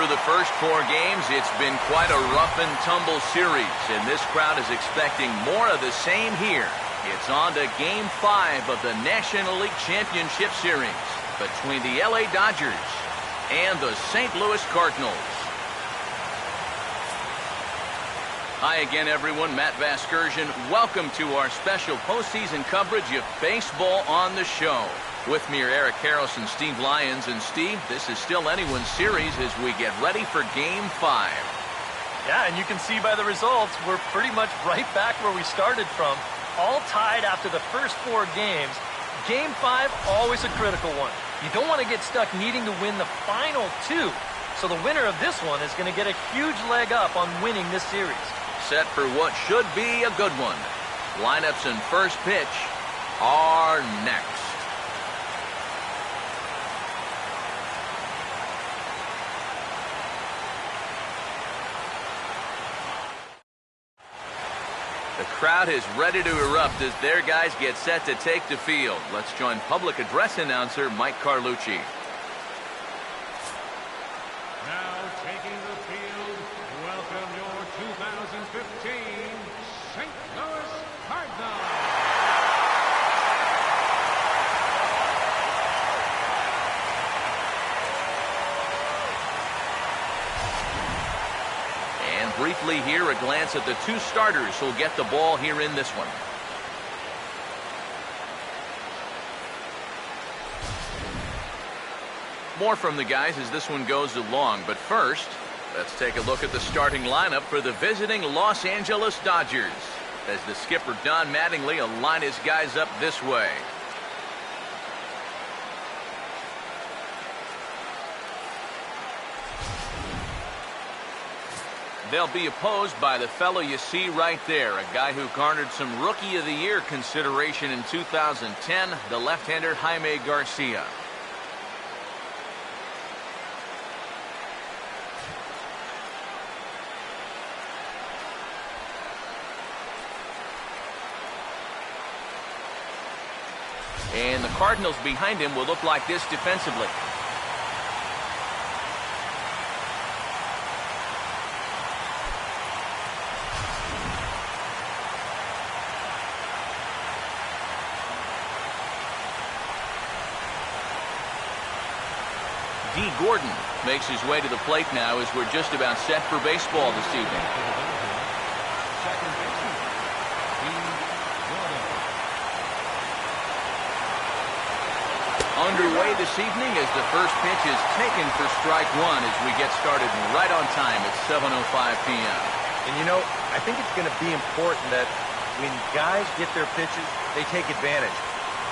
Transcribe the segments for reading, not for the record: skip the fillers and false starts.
the first 4 games, it's been quite a rough and tumble series, and this crowd is expecting more of the same here. It's on to Game 5 of the National League Championship Series between the LA Dodgers and the St. Louis Cardinals. Hi again, everyone. Matt Vasgersian. Welcome to our special postseason coverage of baseball on the show. With me are Eric Harris and Steve Lyons. And Steve, this is still anyone's series as we get ready for Game 5. Yeah, and you can see by the results, we're pretty much right back where we started from. All tied after the first 4 games. Game 5, always a critical one. You don't want to get stuck needing to win the final 2. So the winner of this one is going to get a huge leg up on winning this series. Set for what should be a good one. Lineups and first pitch are next. The crowd is ready to erupt as their guys get set to take the field. Let's join public address announcer Mike Carlucci. Now taking the field, welcome your 2015 St. Louis Cardinals. And briefly here, a glance at the 2 starters who'll get the ball here in this one. More from the guys as this one goes along, but first, let's take a look at the starting lineup for the visiting Los Angeles Dodgers, as the skipper Don Mattingly will line his guys up this way. They'll be opposed by the fellow you see right there, a guy who garnered some Rookie of the Year consideration in 2010, the left-hander Jaime Garcia. And the Cardinals behind him will look like this defensively. D. Gordon makes his way to the plate now as we're just about set for baseball this evening. Underway this evening as the first pitch is taken for strike 1 as we get started right on time at 7:05 p.m. And you know, I think it's going to be important that when guys get their pitches, they take advantage.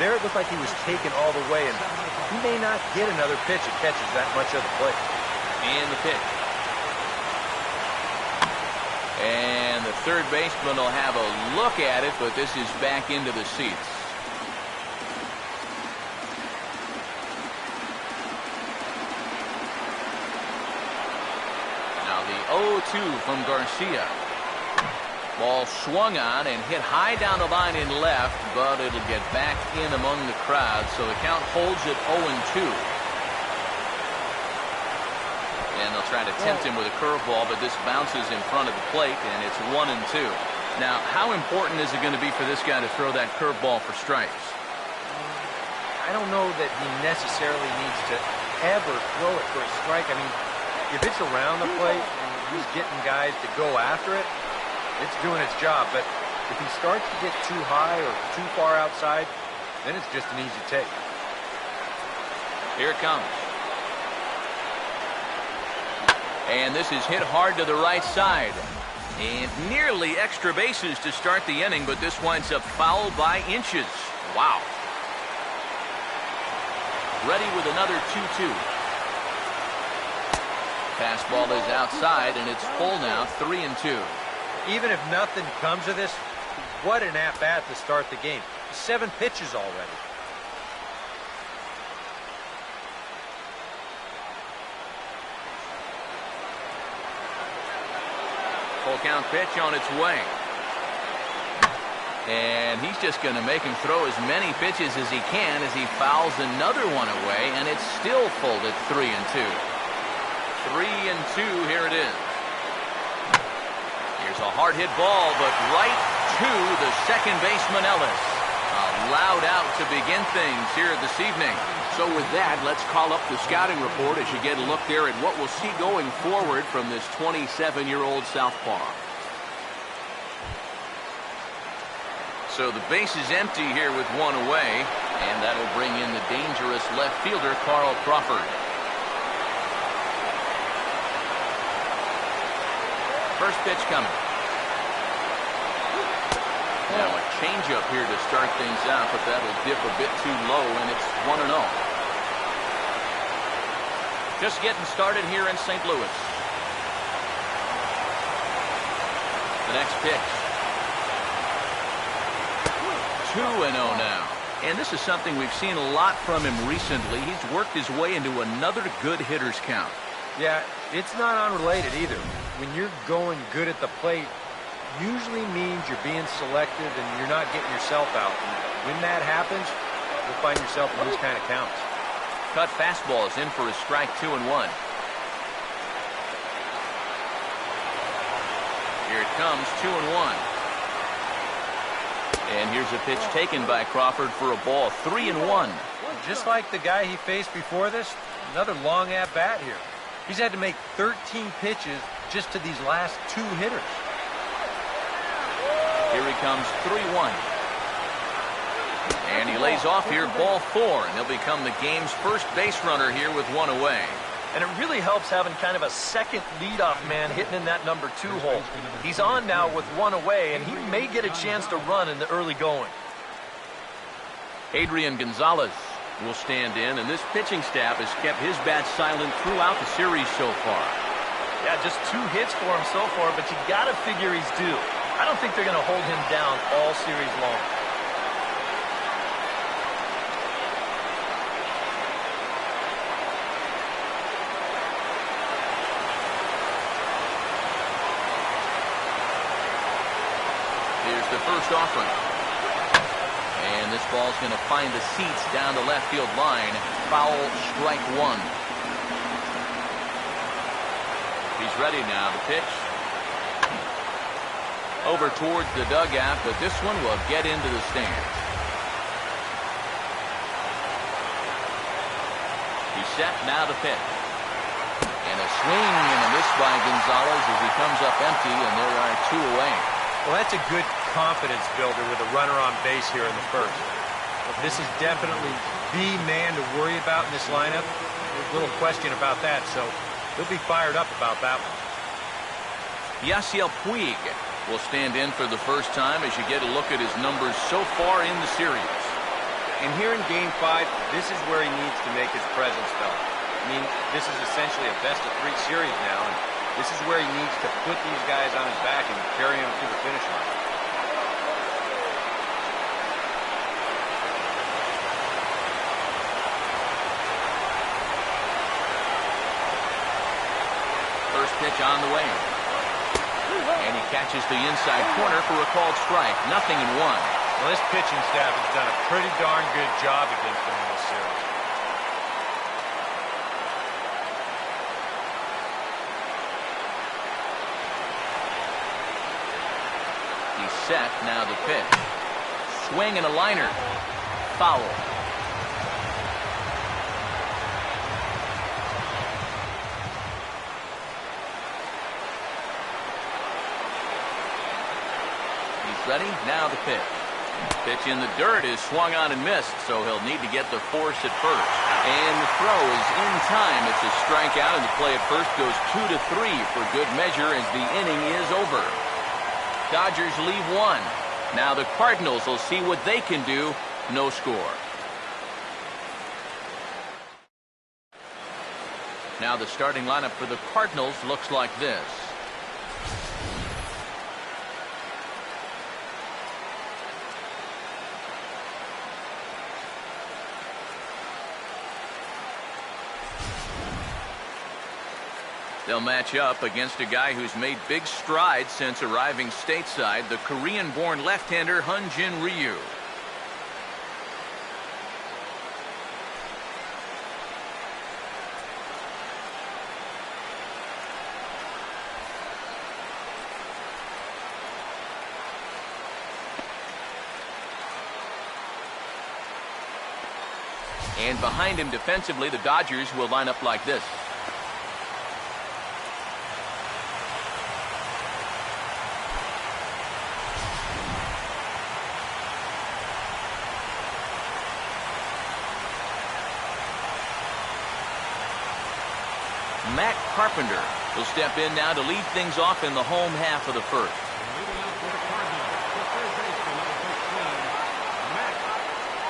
There it looked like he was taken all the way, and he may not get another pitch that catches that much of the plate. And the pitch. And the third baseman will have a look at it, but this is back into the seats. Now the 0-2 from Garcia. Ball swung on and hit high down the line in left, but it'll get back in among the crowd, so the count holds at 0-2. And they'll try to tempt him with a curveball, but this bounces in front of the plate, and it's 1-2. Now, how important is it going to be for this guy to throw that curveball for strikes? I don't know that he necessarily needs to ever throw it for a strike. I mean, if it's around the plate and he's getting guys to go after it, it's doing its job. But if he starts to get too high or too far outside, then it's just an easy take. Here it comes. And this is hit hard to the right side. And nearly extra bases to start the inning, but this winds up foul by inches. Wow. Ready with another 2-2. Fastball is outside, and it's full now, 3-2. Even if nothing comes of this, what an at-bat to start the game. 7 pitches already. Full count pitch on its way. And he's just going to make him throw as many pitches as he can as he fouls another one away, and it's still full at 3-2. 3-2, here it is. Here's a hard hit ball, but right to the second baseman, Ellis. A loud out to begin things here this evening. So with that, let's call up the scouting report as you get a look there at what we'll see going forward from this 27-year-old southpaw. So the base is empty here with one away, and that'll bring in the dangerous left fielder, Carl Crawford. First pitch coming. Now a changeup here to start things out, but that'll dip a bit too low, and it's 1-0. Just getting started here in St. Louis. The next pitch. 2-0 now. And this is something we've seen a lot from him recently. He's worked his way into another good hitter's count. Yeah, it's not unrelated either. When you're going good at the plate, usually means you're being selective and you're not getting yourself out. And when that happens, you'll find yourself in these kind of counts. Cut fastball is in for a strike, 2-1. Here it comes, 2-1. And here's a pitch taken by Crawford for a ball, 3-1. Just like the guy he faced before this, another long at-bat here. He's had to make 13 pitches just to these last two hitters. Here he comes, 3-1. And he lays off here, ball 4, and he'll become the game's first base runner here with one away. And it really helps having kind of a second leadoff man hitting in that number 2 hole. He's on now with one away, and he may get a chance to run in the early going. Adrian Gonzalez will stand in, and this pitching staff has kept his bat silent throughout the series so far. Yeah, just 2 hits for him so far, but you got to figure he's due. I don't think they're going to hold him down all series long. Here's the first offering. And this ball's going to find the seats down the left field line. Foul, strike 1. He's ready now to pitch. Over towards the dugout, but this one will get into the stands. He's set now to pitch. And a swing and a miss by Gonzalez as he comes up empty, and there are 2 away. Well, that's a good confidence builder with a runner on base here in the first. This is definitely the man to worry about in this lineup. There's little question about that, so he'll be fired up about that one. Yasiel Puig will stand in for the first time as you get a look at his numbers so far in the series. And here in Game 5, this is where he needs to make his presence felt. I mean, this is essentially a best-of-3 series now, and this is where he needs to put these guys on his back and carry them to the finish line. First pitch on the way. And he catches the inside corner for a called strike. 0-1. Well, this pitching staff has done a pretty darn good job against him in this series. He's set now to pitch. Swing and a liner. Foul. Ready? Now the pitch. Pitch in the dirt is swung on and missed, so he'll need to get the force at first. And the throw is in time. It's a strikeout, and the play at first goes 2-3 for good measure as the inning is over. Dodgers leave 1. Now the Cardinals will see what they can do. No score. Now the starting lineup for the Cardinals looks like this. They'll match up against a guy who's made big strides since arriving stateside, the Korean-born left-hander Hyun-Jin Ryu. And behind him defensively, the Dodgers will line up like this. Matt Carpenter will step in now to lead things off in the home half of the first. Leading out for the Cardinals, the third baseman, number 15, Matt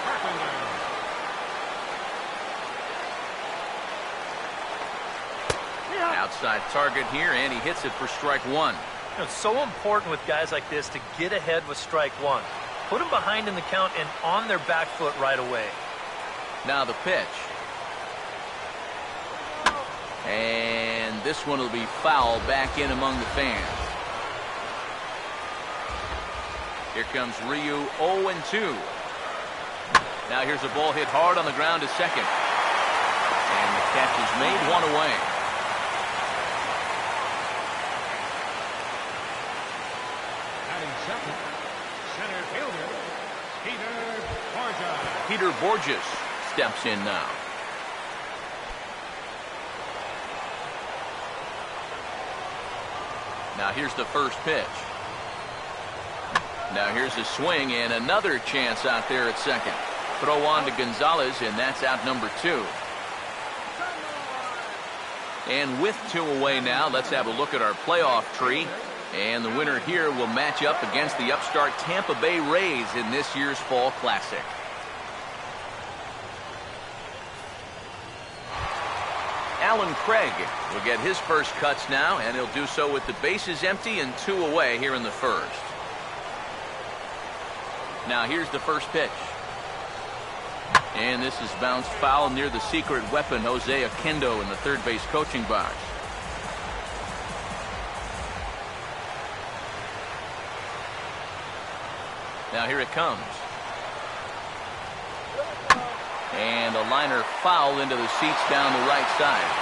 Carpenter. Outside target here, and he hits it for strike one. You know, it's so important with guys like this to get ahead with strike one. Put them behind in the count and on their back foot right away. Now the pitch. And this one will be foul back in among the fans. Here comes Ryu 0-2. Now here's a ball hit hard on the ground to second. And the catch is made, one away. Batting second, center fielder, Peter Borja. Peter Borges steps in now. Now here's the first pitch. Now here's a swing and another chance out there at second. Throw on to Gonzalez, and that's out number 2. And with 2 away now, let's have a look at our playoff tree. And the winner here will match up against the upstart Tampa Bay Rays in this year's Fall Classic. Alan Craig will get his first cuts now, and he'll do so with the bases empty and 2 away here in the first. Now here's the first pitch. And this is bounced foul near the secret weapon, Jose Oquendo, in the third base coaching box. Now here it comes. And a liner foul into the seats down the right side.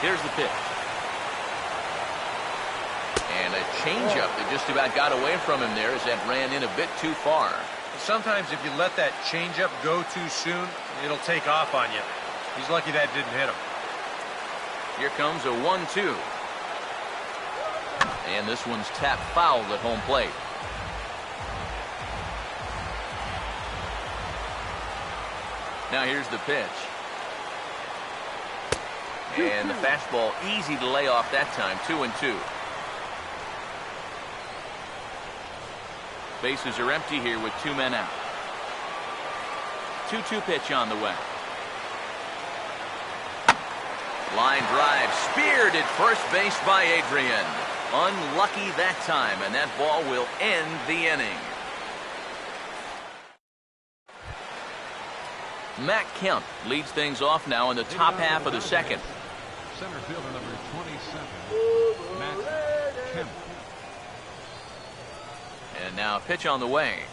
Here's the pitch. And a changeup that just about got away from him there as that ran in a bit too far. Sometimes if you let that changeup go too soon, it'll take off on you. He's lucky that didn't hit him. Here comes a 1-2. And this one's tapped foul at home plate. Now here's the pitch. And the fastball easy to lay off that time, 2-2. Bases are empty here with 2 men out. 2-2 pitch on the way. Line drive speared at first base by Adrian. Unlucky that time, and that ball will end the inning. Matt Kemp leads things off now in the top half of the second. Center fielder number 27, Matt Kemp. And now a pitch on the way.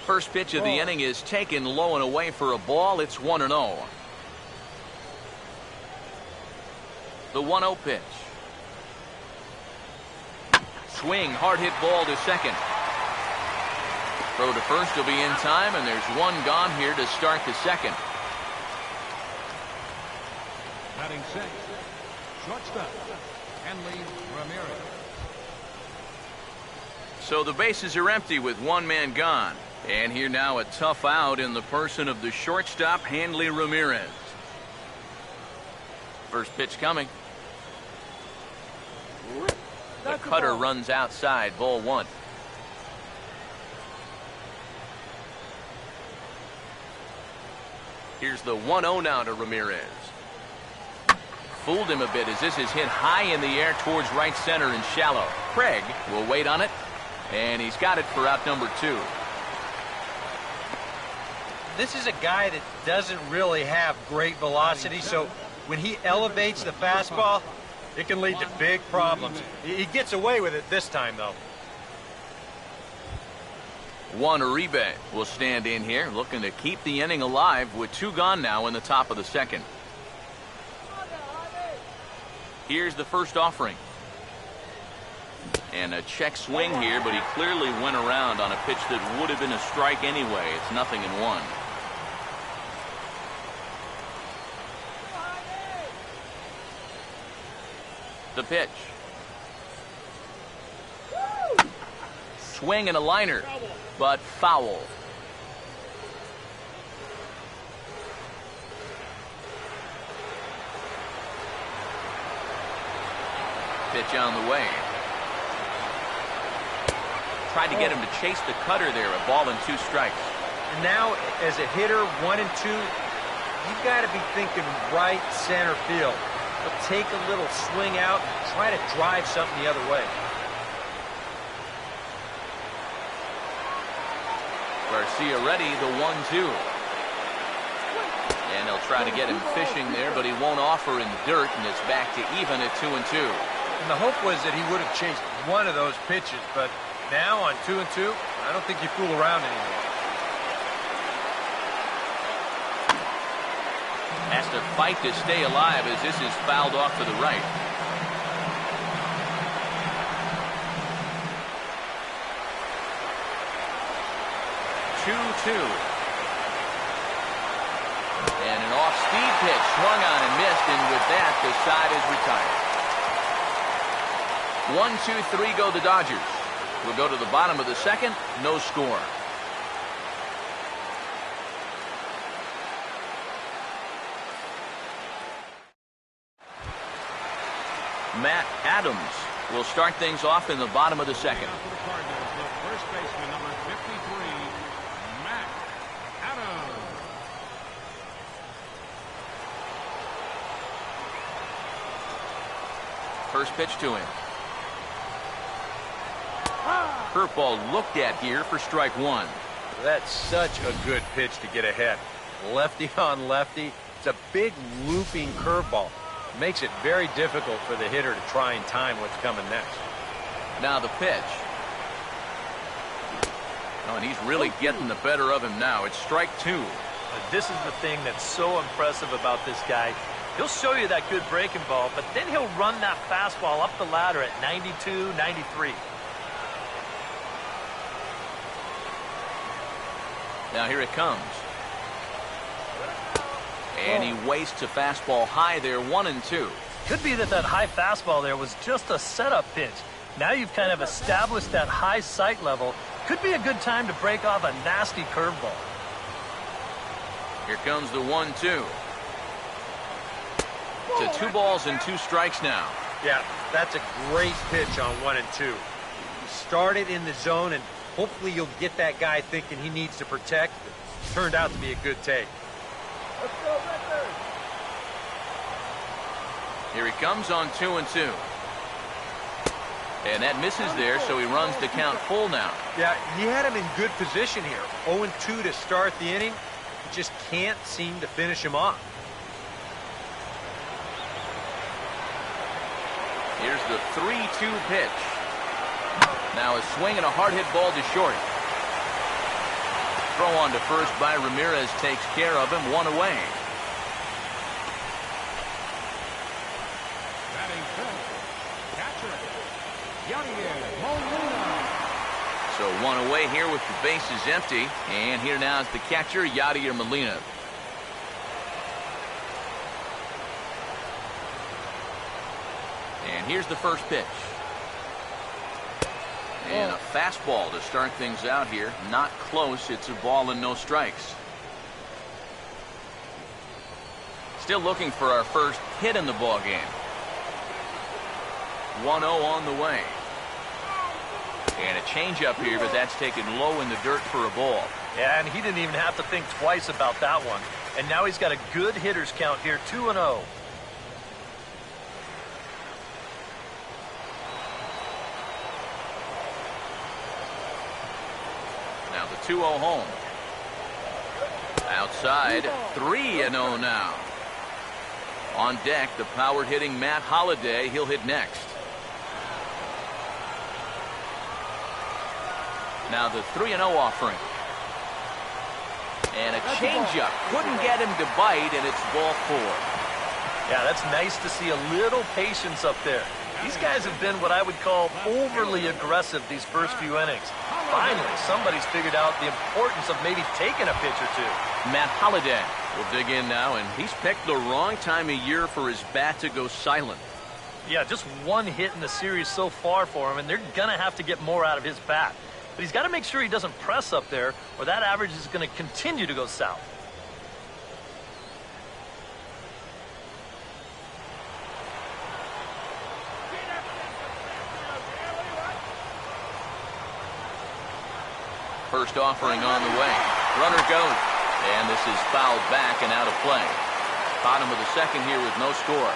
First pitch of the inning is taken low and away for a ball. It's 1-0. The 1-0 pitch. Swing, hard hit ball to second. Throw to first will be in time, and there's one gone here to start the second. Batting sixth, shortstop, Henley Ramirez. So the bases are empty with 1 man gone. And here now a tough out in the person of the shortstop, Hanley Ramirez. First pitch coming. The cutter runs outside, ball 1. Here's the 1-0 now to Ramirez. Fooled him a bit as this is hit high in the air towards right center and shallow. Craig will wait on it, and he's got it for out number 2. This is a guy that doesn't really have great velocity, so when he elevates the fastball, it can lead to big problems. He gets away with it this time, though. Juan Uribe will stand in here, looking to keep the inning alive with 2 gone now in the top of the second. Here's the first offering. And a check swing here, but he clearly went around on a pitch that would have been a strike anyway. It's 0-1. The pitch. Swing and a liner, but foul. Pitch on the way. Tried to get him to chase the cutter there. A ball and 2 strikes. And now, as a hitter, 1 and 2, you've got to be thinking right center field. But take a little swing out and try to drive something the other way. Garcia ready, the 1-2. And he'll try to get him fishing there, but he won't offer in dirt, and it's back to even at 2-2. And the hope was that he would have chased one of those pitches, but now on 2-2, I don't think you fool around anymore. Has to fight to stay alive as this is fouled off to the right. Two. And an off-speed pitch swung on and missed, and with that, the side is retired. 1-2-3 go the Dodgers. We'll go to the bottom of the second, no score. Matt Adams will start things off in the bottom of the second. For the Cardinals, the first baseman, number 53, Matt Adams. First pitch to him. Curveball looked at here for strike 1. That's such a good pitch to get ahead. Lefty on lefty. It's a big looping curveball. Makes it very difficult for the hitter to try and time what's coming next. Now the pitch. Oh, and he's really getting the better of him now. It's strike 2. This is the thing that's so impressive about this guy. He'll show you that good breaking ball, but then he'll run that fastball up the ladder at 92, 93. Now here it comes. And he wastes a fastball high there, 1-2. Could be that high fastball there was just a setup pitch. Now you've kind of established that high sight level. Could be a good time to break off a nasty curveball. Here comes the 1-2. To 2 balls and 2 strikes now. Yeah, that's a great pitch on 1 and 2. Start it in the zone, and hopefully you'll get that guy thinking he needs to protect. It turned out to be a good take. Let's go, Rickard. Here he comes on 2-2. And that misses there, so he runs the count full now. Yeah, he had him in good position here. 0-2 to start the inning. He just can't seem to finish him off. Here's the 3-2 pitch. Now a swing and a hard hit ball to short. Throw on to first by Ramirez takes care of him, 1 away. Batting fifth, catcher, Yadier Molina. So 1 away here with the bases empty. And here now is the catcher, Yadier Molina. And here's the first pitch. And a fastball to start things out here. Not close. It's a ball and no strikes. Still looking for our first hit in the ball game. 1-0 on the way. And a changeup here, but that's taken low in the dirt for a ball. Yeah, and he didn't even have to think twice about that one. And now he's got a good hitter's count here, 2-0. Now the 2-0 home. Outside, 3-0 now. On deck, the power hitting Matt Holliday. He'll hit next. Now the 3-0 offering. And a changeup. Couldn't get him to bite, and it's ball 4. Yeah, that's nice to see a little patience up there. These guys have been what I would call overly aggressive these first few innings. Finally, somebody's figured out the importance of maybe taking a pitch or two. Matt Holliday will dig in now, and he's picked the wrong time of year for his bat to go silent. Yeah, just one hit in the series so far for him, and they're going to have to get more out of his bat. But he's got to make sure he doesn't press up there, or that average is going to continue to go south. First offering on the way. Runner goes. And this is fouled back and out of play. Bottom of the second here with no score.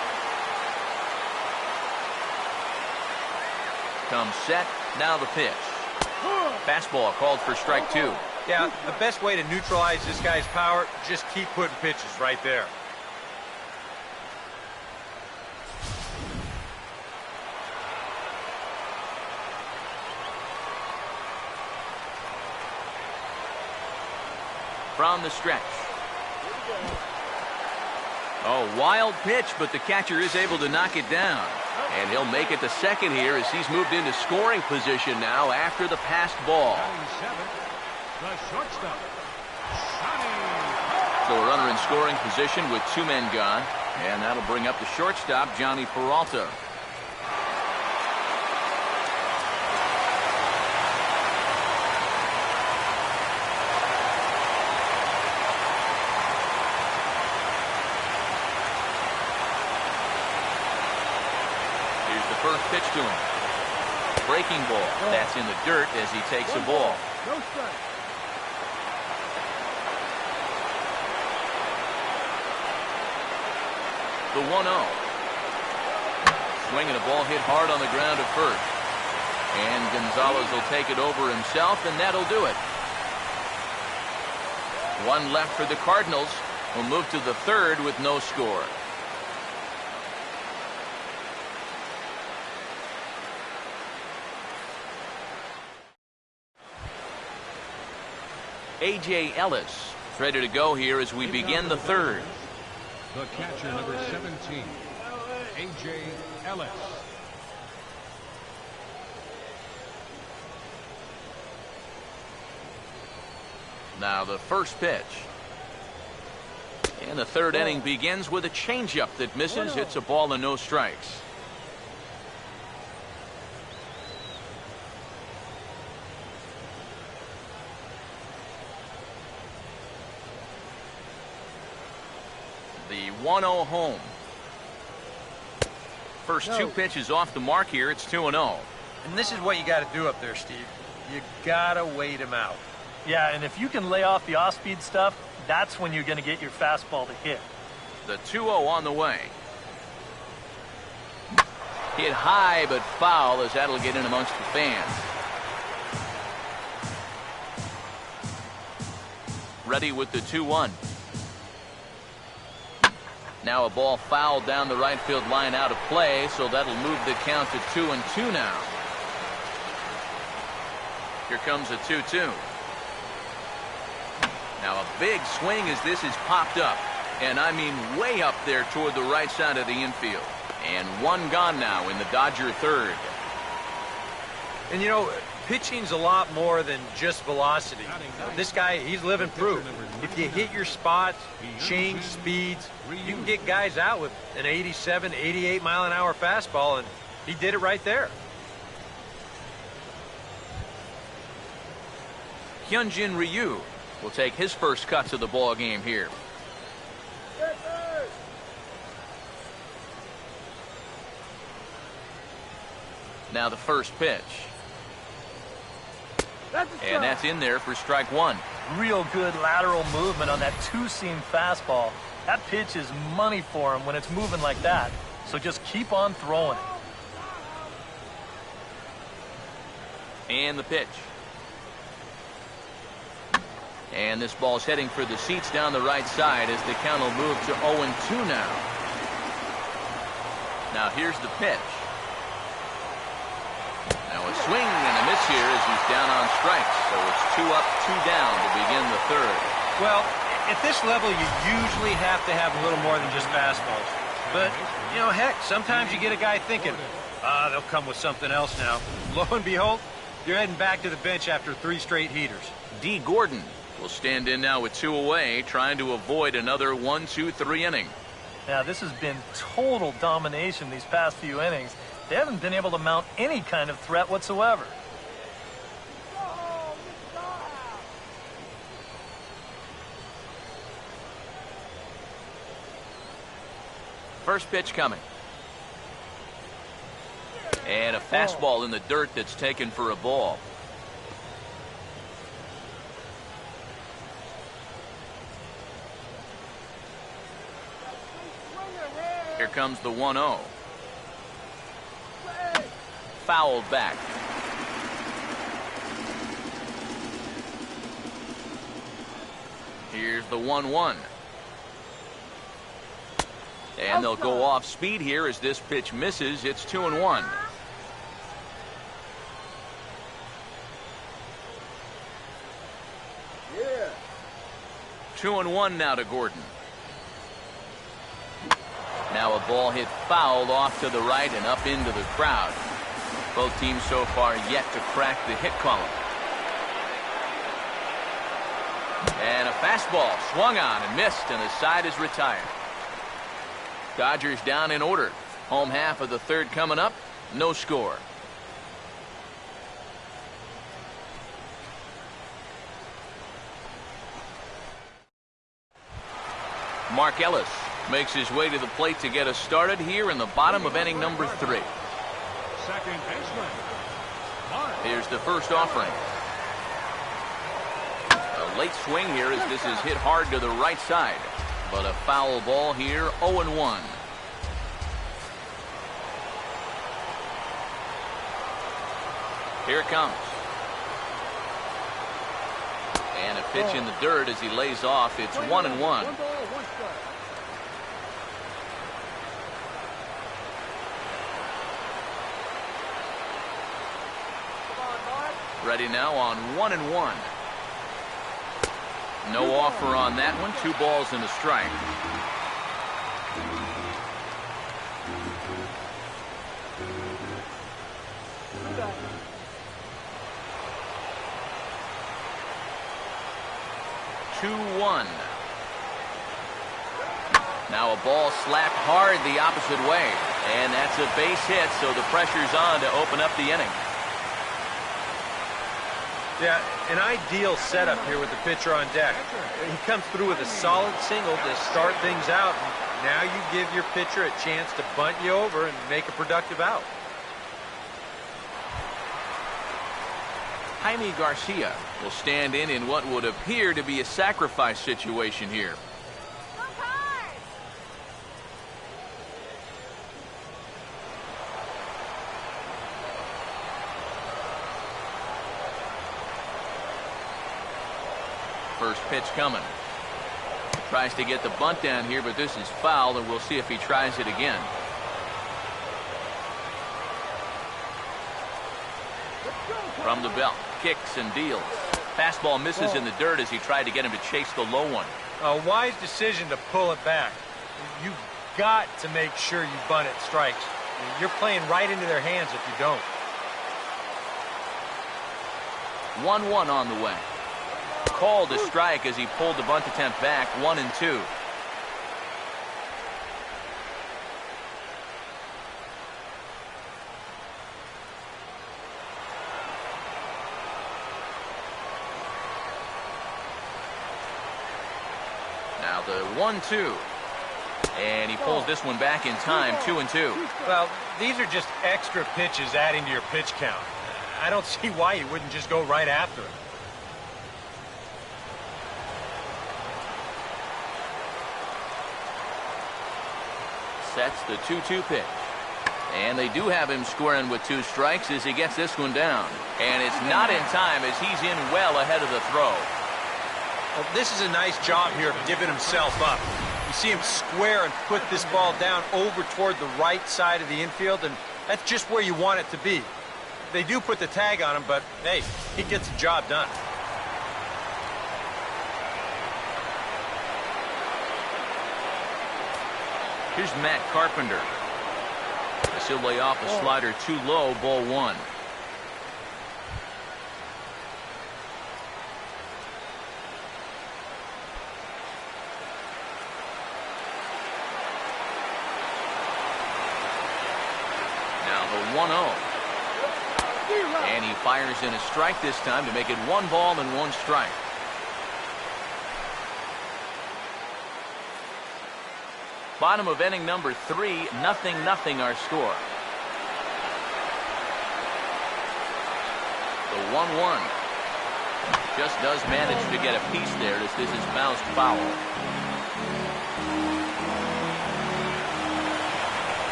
Comes set. Now the pitch. Fastball called for strike 2. Yeah, the best way to neutralize this guy's power, just keep putting pitches right there. From the stretch. Oh, wild pitch, but the catcher is able to knock it down. And he'll make it to second here as he's moved into scoring position now after the passed ball. The shortstop, So a runner in scoring position with 2 men gone. And that'll bring up the shortstop, Johnny Peralta. First pitch to him. Breaking ball. That's in the dirt as he takes a ball. no strike. The 1-0. Swinging a ball hit hard on the ground at first. And Gonzalez will take it over himself, and that'll do it. One left for the Cardinals, who move to the third with no score. A.J. Ellis ready to go here as we begin the third. The catcher, number 17, A.J. Ellis. Now the first pitch. And the third inning begins with a changeup that misses. It's a ball and no strikes. The 1-0 home. First 2 pitches off the mark here. It's 2-0. And this is what you got to do up there, Steve. You got to wait him out. Yeah, and if you can lay off the off-speed stuff, that's when you're going to get your fastball to hit. The 2-0 on the way. Hit high but foul as that'll get in amongst the fans. Ready with the 2-1. Now a ball fouled down the right field line out of play, so that'll move the count to 2-2 now. Here comes a 2-2. Now a big swing as this is popped up, and I mean way up there toward the right side of the infield. And one gone now in the Dodger third. And you know, pitching's a lot more than just velocity. This guy, he's living proof. If you hit your spots, change speeds, you can get guys out with an 87, 88 mile an hour fastball, and he did it right there. Hyunjin Ryu will take his first cut to the ball game here. Now the first pitch. And that's in there for strike 1. Real good lateral movement on that 2-seam fastball. That pitch is money for him when it's moving like that. So just keep on throwing it. And the pitch. And this ball's heading for the seats down the right side as the count will move to 0-2 now. Now here's the pitch. Now a swing and a miss here as he's down on strikes. So it's 2 up, 2 down to begin the third. Well, at this level, you usually have to have a little more than just fastballs. But, you know, heck, sometimes you get a guy thinking, They'll come with something else now. Lo and behold, you're heading back to the bench after 3 straight heaters. D. Gordon will stand in now with 2 away, trying to avoid another 1-2-3 inning. Now, this has been total domination these past few innings. They haven't been able to mount any kind of threat whatsoever. First pitch coming. And a fastball in the dirt that's taken for a ball. Here comes the 1-0. Fouled back. Here's the 1-1. And they'll go off speed here as this pitch misses. It's 2-1. Yeah. 2-1 now to Gordon. Now a ball hit fouled off to the right and up into the crowd. Both teams so far yet to crack the hit column. And a fastball swung on and missed, and the side is retired. Dodgers down in order. Home half of the third coming up. No score. Mark Ellis makes his way to the plate to get us started here in the bottom of inning number 3. Second baseman, Mark. Here's the first offering. A late swing here as this is hit hard to the right side. But a foul ball here, 0-1. Here it comes. And a pitch in the dirt as he lays off. It's 1-1. 1 ball, 1 strike. Ready now on 1-1. No offer on that one. 2 balls and a strike. Now a ball slapped hard the opposite way. And that's a base hit, so the pressure's on to open up the inning. Yeah, an ideal setup here with the pitcher on deck. He comes through with a solid single to start things out. Now you give your pitcher a chance to bunt you over and make a productive out. Jaime Garcia will stand in what would appear to be a sacrifice situation here. First pitch coming. Tries to get the bunt down here, but this is foul, and we'll see if he tries it again. From the belt, kicks and deals. Fastball misses in the dirt as he tried to get him to chase the low one. A wise decision to pull it back. You've got to make sure you bunt at strikes. You're playing right into their hands if you don't. 1-1 on the way. Called a strike as he pulled the bunt attempt back. 1-2. Now the 1-2. And he pulls this one back in time. 2-2. Well, these are just extra pitches adding to your pitch count. I don't see why you wouldn't just go right after it. Sets the 2-2 pitch. And they do have him squaring with 2 strikes as he gets this one down. And it's not in time as he's in well ahead of the throw. Well, this is a nice job here of giving himself up. You see him square and put this ball down over toward the right side of the infield, and that's just where you want it to be. They do put the tag on him, but hey, he gets the job done. Here's Matt Carpenter. As he'll lay off a slider too low, ball one. Now the 1-0. And he fires in a strike this time to make it 1 ball and 1 strike. Bottom of inning number 3, 0-0 our score. The 1-1 just does manage to get a piece there as this is bounced foul.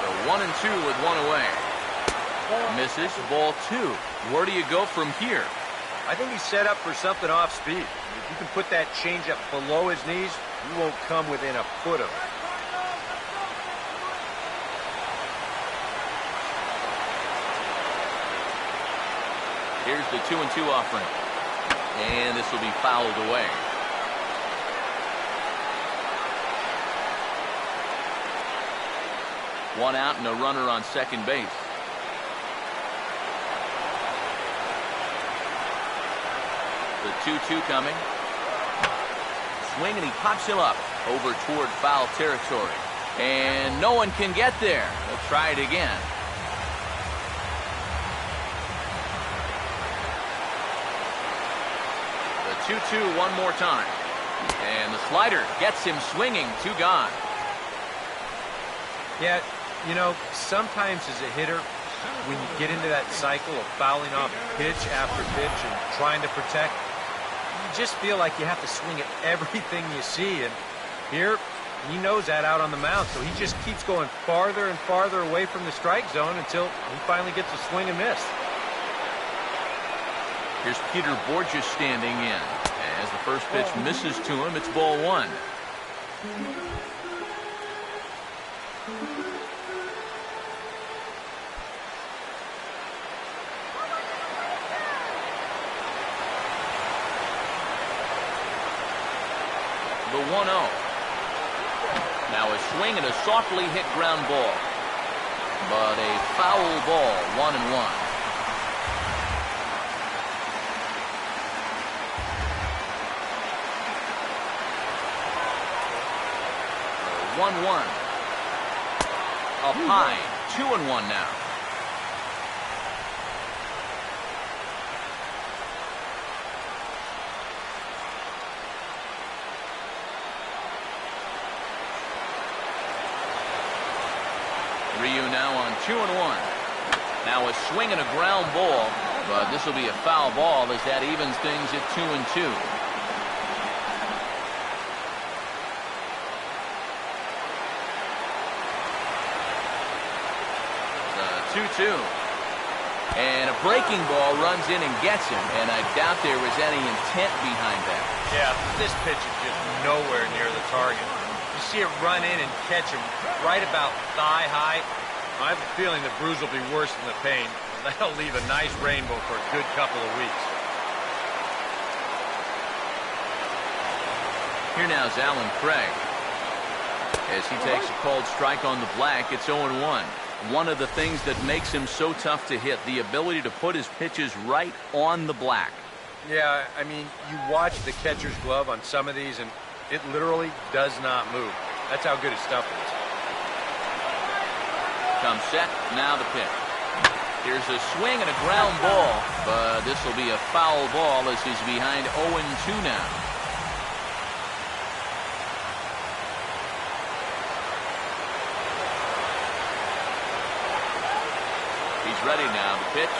The 1-2 with 1 away. Misses, ball 2. Where do you go from here? I think he's set up for something off speed. If you can put that changeup below his knees, you won't come within a foot of it. Here's the 2-2 offering. And this will be fouled away. One out and a runner on second base. The 2-2 coming. Swing and he pops him up over toward foul territory. And no one can get there. They'll try it again. The 2-2 one more time. And the slider gets him swinging. 2 gone. Yeah, you know, sometimes as a hitter, when you get into that cycle of fouling off pitch after pitch and trying to protect, you just feel like you have to swing at everything you see. And here, he knows that out on the mound, so he just keeps going farther and farther away from the strike zone until he finally gets a swing and miss. Here's Peter Borges standing in. As the first pitch misses to him, it's ball 1. The 1-0. Now a swing and a softly hit ground ball. But a foul ball, 1-1. 1-1. Up high, 2-1 now. Ryu now on 2-1. Now a swing and a ground ball, but this will be a foul ball as that evens things at 2-2. The 2-2. And a breaking ball runs in and gets him, and I doubt there was any intent behind that. Yeah, this pitch is just nowhere near the target. You see it run in and catch him right about thigh high. I have a feeling the bruise will be worse than the pain. That'll leave a nice rainbow for a good couple of weeks. Here now is Alan Craig. As he takes a called strike on the black, it's 0-1. One of the things that makes him so tough to hit, the ability to put his pitches right on the black. Yeah, I mean, you watch the catcher's glove on some of these, and it literally does not move. That's how good his stuff is. Comes set, now the pitch. Here's a swing and a ground ball, but this will be a foul ball as he's behind 0-2 now. He's ready now to pitch.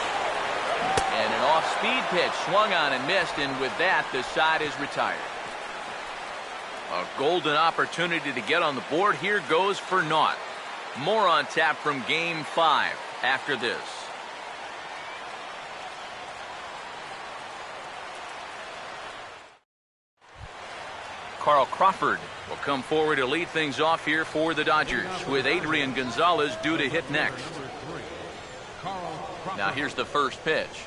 And an off-speed pitch swung on and missed, and with that, the side is retired. A golden opportunity to get on the board here goes for naught. More on tap from Game 5 after this. Carl Crawford will come forward to lead things off here for the Dodgers, with Adrian Gonzalez due to hit next. Now here's the first pitch.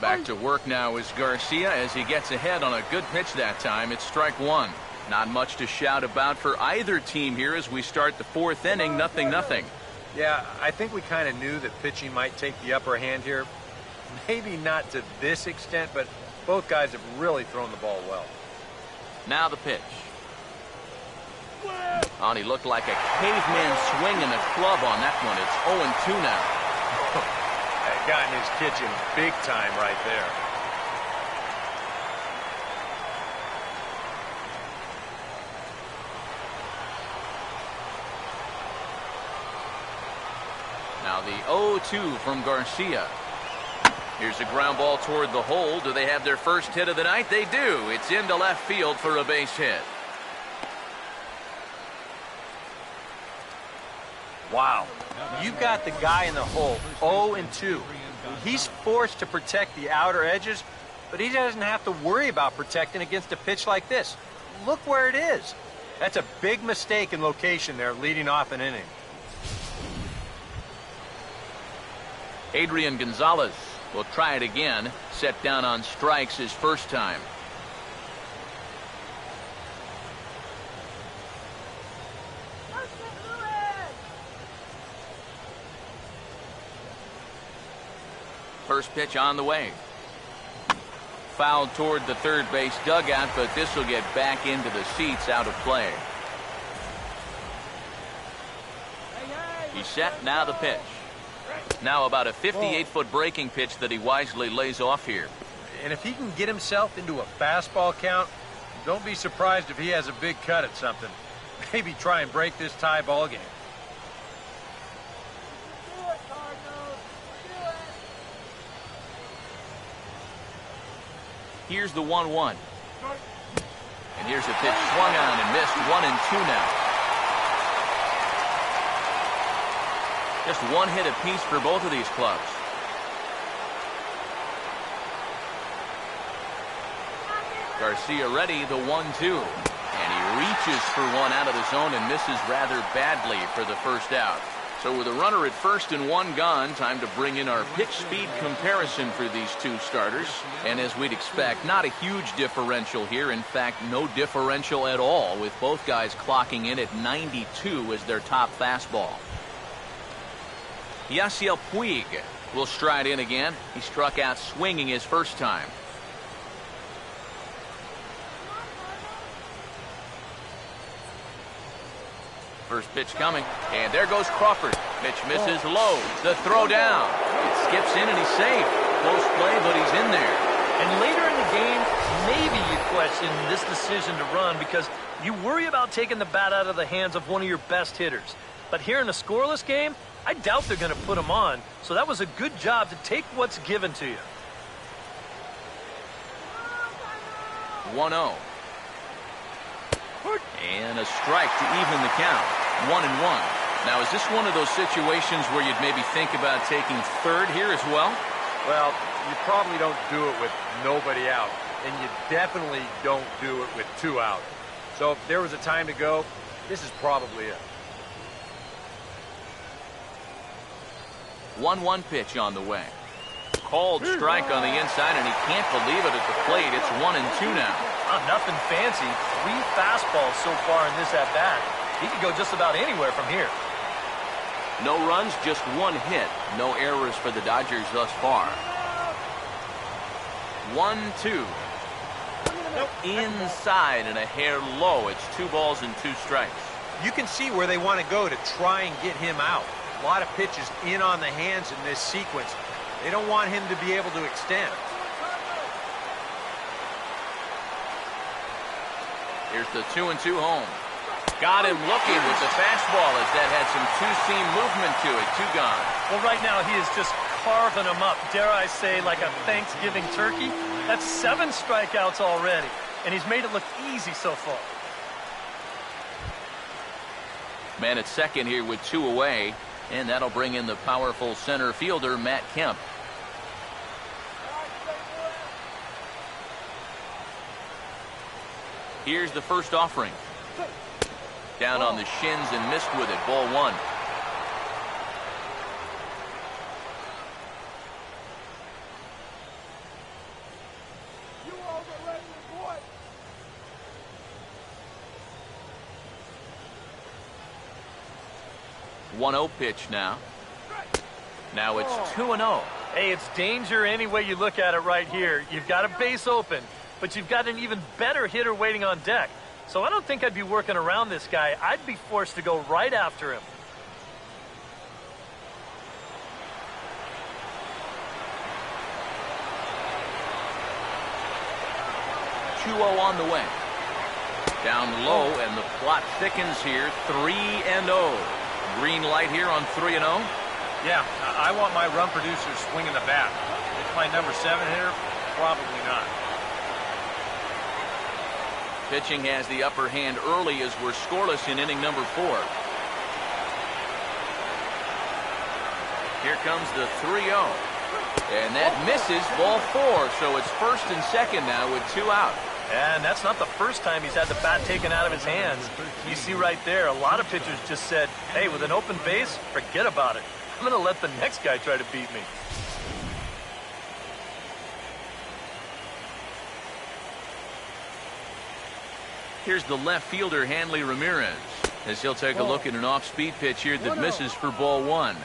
Back to work now is Garcia as he gets ahead on a good pitch that time. It's strike 1. Not much to shout about for either team here as we start the fourth inning, 0-0. Yeah, I think we kind of knew that pitching might take the upper hand here. Maybe not to this extent, but both guys have really thrown the ball well. Now the pitch. Oh, he looked like a caveman swinging a club on that one. It's 0-2 now. That got in his kitchen big time right there. Now the 0-2 from Garcia. Here's a ground ball toward the hole. Do they have their first hit of the night? They do. It's into left field for a base hit. Wow. You've got the guy in the hole, 0-2. He's forced to protect the outer edges, but he doesn't have to worry about protecting against a pitch like this. Look where it is. That's a big mistake in location there, leading off an inning. Adrian Gonzalez will try it again. Set down on strikes his first time. First pitch on the way. Fouled toward the third base dugout, but this will get back into the seats, out of play. He's set. Now the pitch. Now about a 58-foot breaking pitch that he wisely lays off here. And if he can get himself into a fastball count, don't be surprised if he has a big cut at something. Maybe try and break this tie ball game. Here's the 1-1. And here's a pitch swung on and missed. 1-2 now. Just one hit apiece for both of these clubs. Garcia ready, the 1-2. And he reaches for one out of the zone and misses rather badly for the first out. So with a runner at first and one gone, time to bring in our pitch speed comparison for these two starters. And as we'd expect, not a huge differential here. In fact, no differential at all, with both guys clocking in at 92 as their top fastball. Yasiel Puig will stride in again. He struck out swinging his first time. First pitch coming, and there goes Crawford. Pitch misses low. The throw down. It skips in and he's safe. Close play, but he's in there. And later in the game, maybe you question this decision to run because you worry about taking the bat out of the hands of one of your best hitters. But here in a scoreless game, I doubt they're going to put him on. So that was a good job to take what's given to you. 1-0. And a strike to even the count. 1-1. Now, is this one of those situations where you'd maybe think about taking third here as well? Well, you probably don't do it with nobody out, and you definitely don't do it with two out. So if there was a time to go, this is probably it. 1-1 pitch on the way. Called strike on the inside, and he can't believe it at the plate. It's 1-2 now. Nothing fancy. 3 fastballs so far in this at-bat. He could go just about anywhere from here. No runs, just one hit. No errors for the Dodgers thus far. 1-2. Inside and a hair low. It's 2 balls and 2 strikes. You can see where they want to go to try and get him out. A lot of pitches in on the hands in this sequence. They don't want him to be able to extend. Here's the 2-2 home. Got him looking with the fastball as that had some two-seam movement to it. 2 gone. Well, right now he is just carving them up. Dare I say, like a Thanksgiving turkey? That's 7 strikeouts already, and he's made it look easy so far. Man at second here with 2 away, and that'll bring in the powerful center fielder, Matt Kemp. Here's the first offering. Down on the shins and missed with it. Ball 1. 1-0 pitch now. Now it's 2-0. Hey, it's danger any way you look at it right here. You've got a base open, but you've got an even better hitter waiting on deck. So I don't think I'd be working around this guy. I'd be forced to go right after him. 2-0 on the way. Down low, and the plot thickens here. 3-0. Green light here on 3-0. Yeah, I want my run producer swinging the bat. It's my number 7 hitter? Probably not. Pitching has the upper hand early as we're scoreless in inning number 4. Here comes the 3-0. And that misses, ball 4. So it's first and second now with 2 out. And that's not the first time he's had the bat taken out of his hands. You see right there, a lot of pitchers just said, hey, with an open base, forget about it. I'm going to let the next guy try to beat me. Here's the left fielder, Hanley Ramirez, as he'll take a look at an off-speed pitch here that misses for ball 1.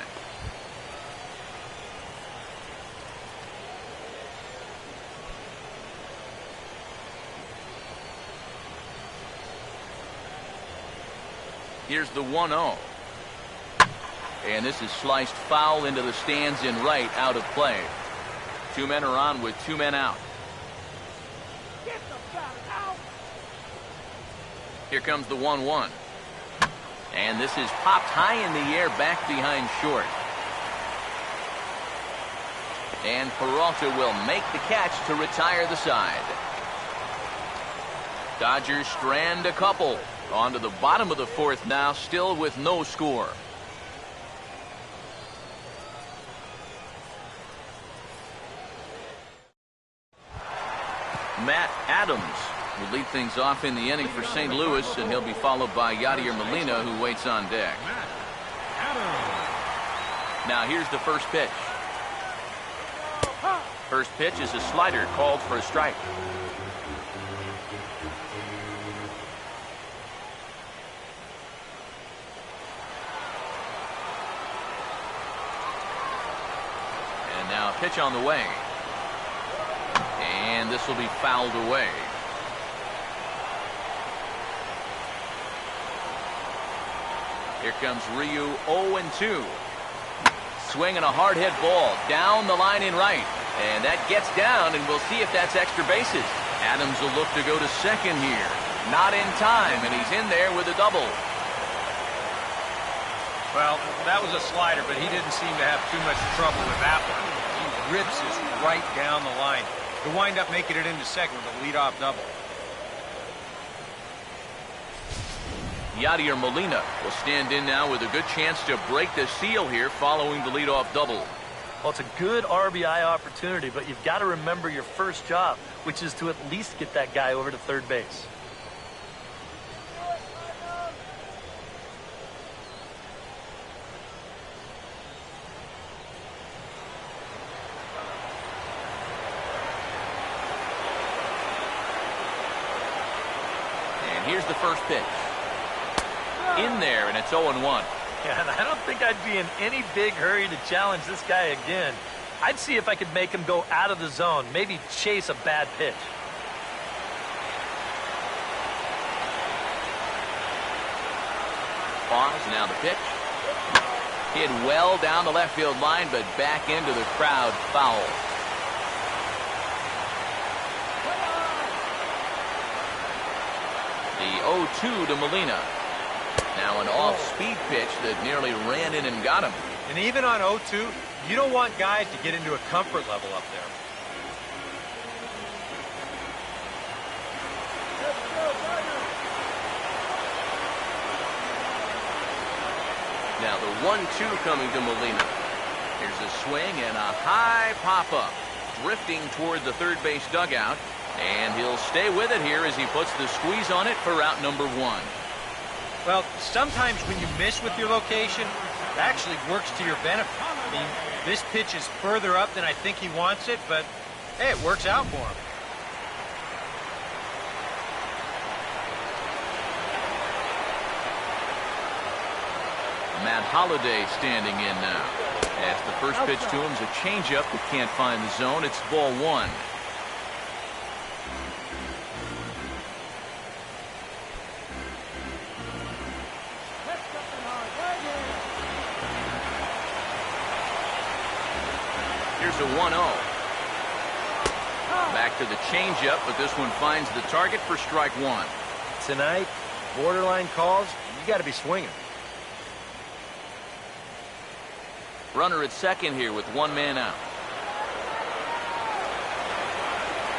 Here's the 1-0. And this is sliced foul into the stands in right, out of play. 2 men are on with 2 men out. Here comes the 1-1. And this is popped high in the air, back behind short. And Peralta will make the catch to retire the side. Dodgers strand a couple. On to the bottom of the 4th now, still with no score. Matt Adams will lead things off in the inning for St. Louis, and he'll be followed by Yadier Molina, who waits on deck. Now here's the first pitch. First pitch is a slider called for a strike. And now a pitch on the way. And this will be fouled away. Here comes Ryu, 0-2. Swinging a hard hit ball down the line in right. And that gets down, and we'll see if that's extra bases. Adams will look to go to second here. Not in time, and he's in there with a double. Well, that was a slider, but he didn't seem to have too much trouble with that one. He rips this right down the line. He'll wind up making it into second with a leadoff double. Yadier Molina will stand in now with a good chance to break the seal here following the leadoff double. Well, it's a good RBI opportunity, but you've got to remember your first job, which is to at least get that guy over to third base. And here's the first pitch. In there, and it's 0-1. Yeah, and I don't think I'd be in any big hurry to challenge this guy again. I'd see if I could make him go out of the zone, maybe chase a bad pitch. Pause, now the pitch. Hit well down the left field line, but back into the crowd, foul. The 0-2 to Molina. Now an off-speed pitch that nearly ran in and got him. And even on 0-2, you don't want guys to get into a comfort level up there. Now the 1-2 coming to Molina. Here's a swing and a high pop-up. Drifting toward the third base dugout. And he'll stay with it here as he puts the squeeze on it for out number 1. Well, sometimes when you miss with your location, it actually works to your benefit. I mean, this pitch is further up than I think he wants it, but hey, it works out for him. Matt Holliday standing in now. As the first pitch to him is a changeup that can't find the zone. It's ball one. Here's a 1-0. Back to the changeup, but this one finds the target for strike one. Tonight, borderline calls, you got to be swinging. Runner at second here with one man out.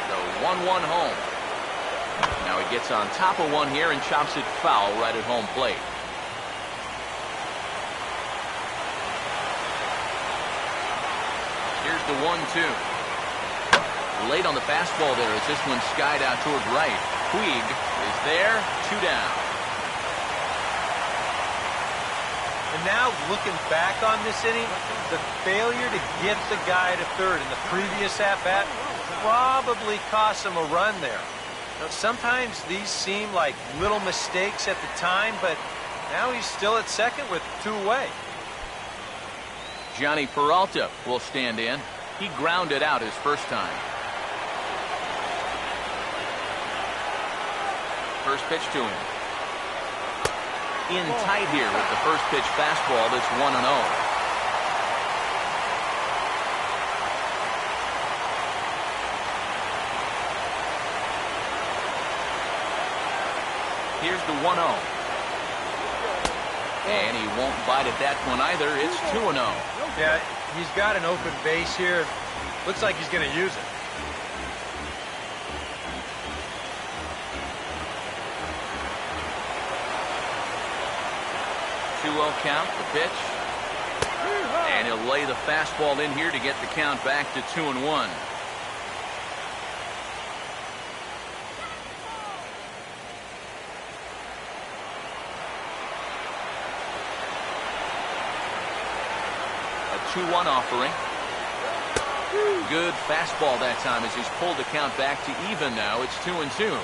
The 1-1 home. Now he gets on top of one here and chops it foul right at home plate. Here's the 1-2. Late on the fastball there as this one skied out toward right. Puig is there, 2 down. And now, looking back on this inning, the failure to get the guy to third in the previous at-bat probably cost him a run there. Now, sometimes these seem like little mistakes at the time, but now he's still at second with 2 away. Johnny Peralta will stand in. He grounded out his first time. First pitch to him. In tight here with the first pitch fastball. That's 1-0. Here's the 1-0. And he won't bite at that one either. It's 2-0. Yeah, he's got an open base here. Looks like he's going to use it. 2-0 count, the pitch. And he'll lay the fastball in here to get the count back to 2-1. A 2-1 offering. Good fastball that time as he's pulled the count back to even now. It's 2-2.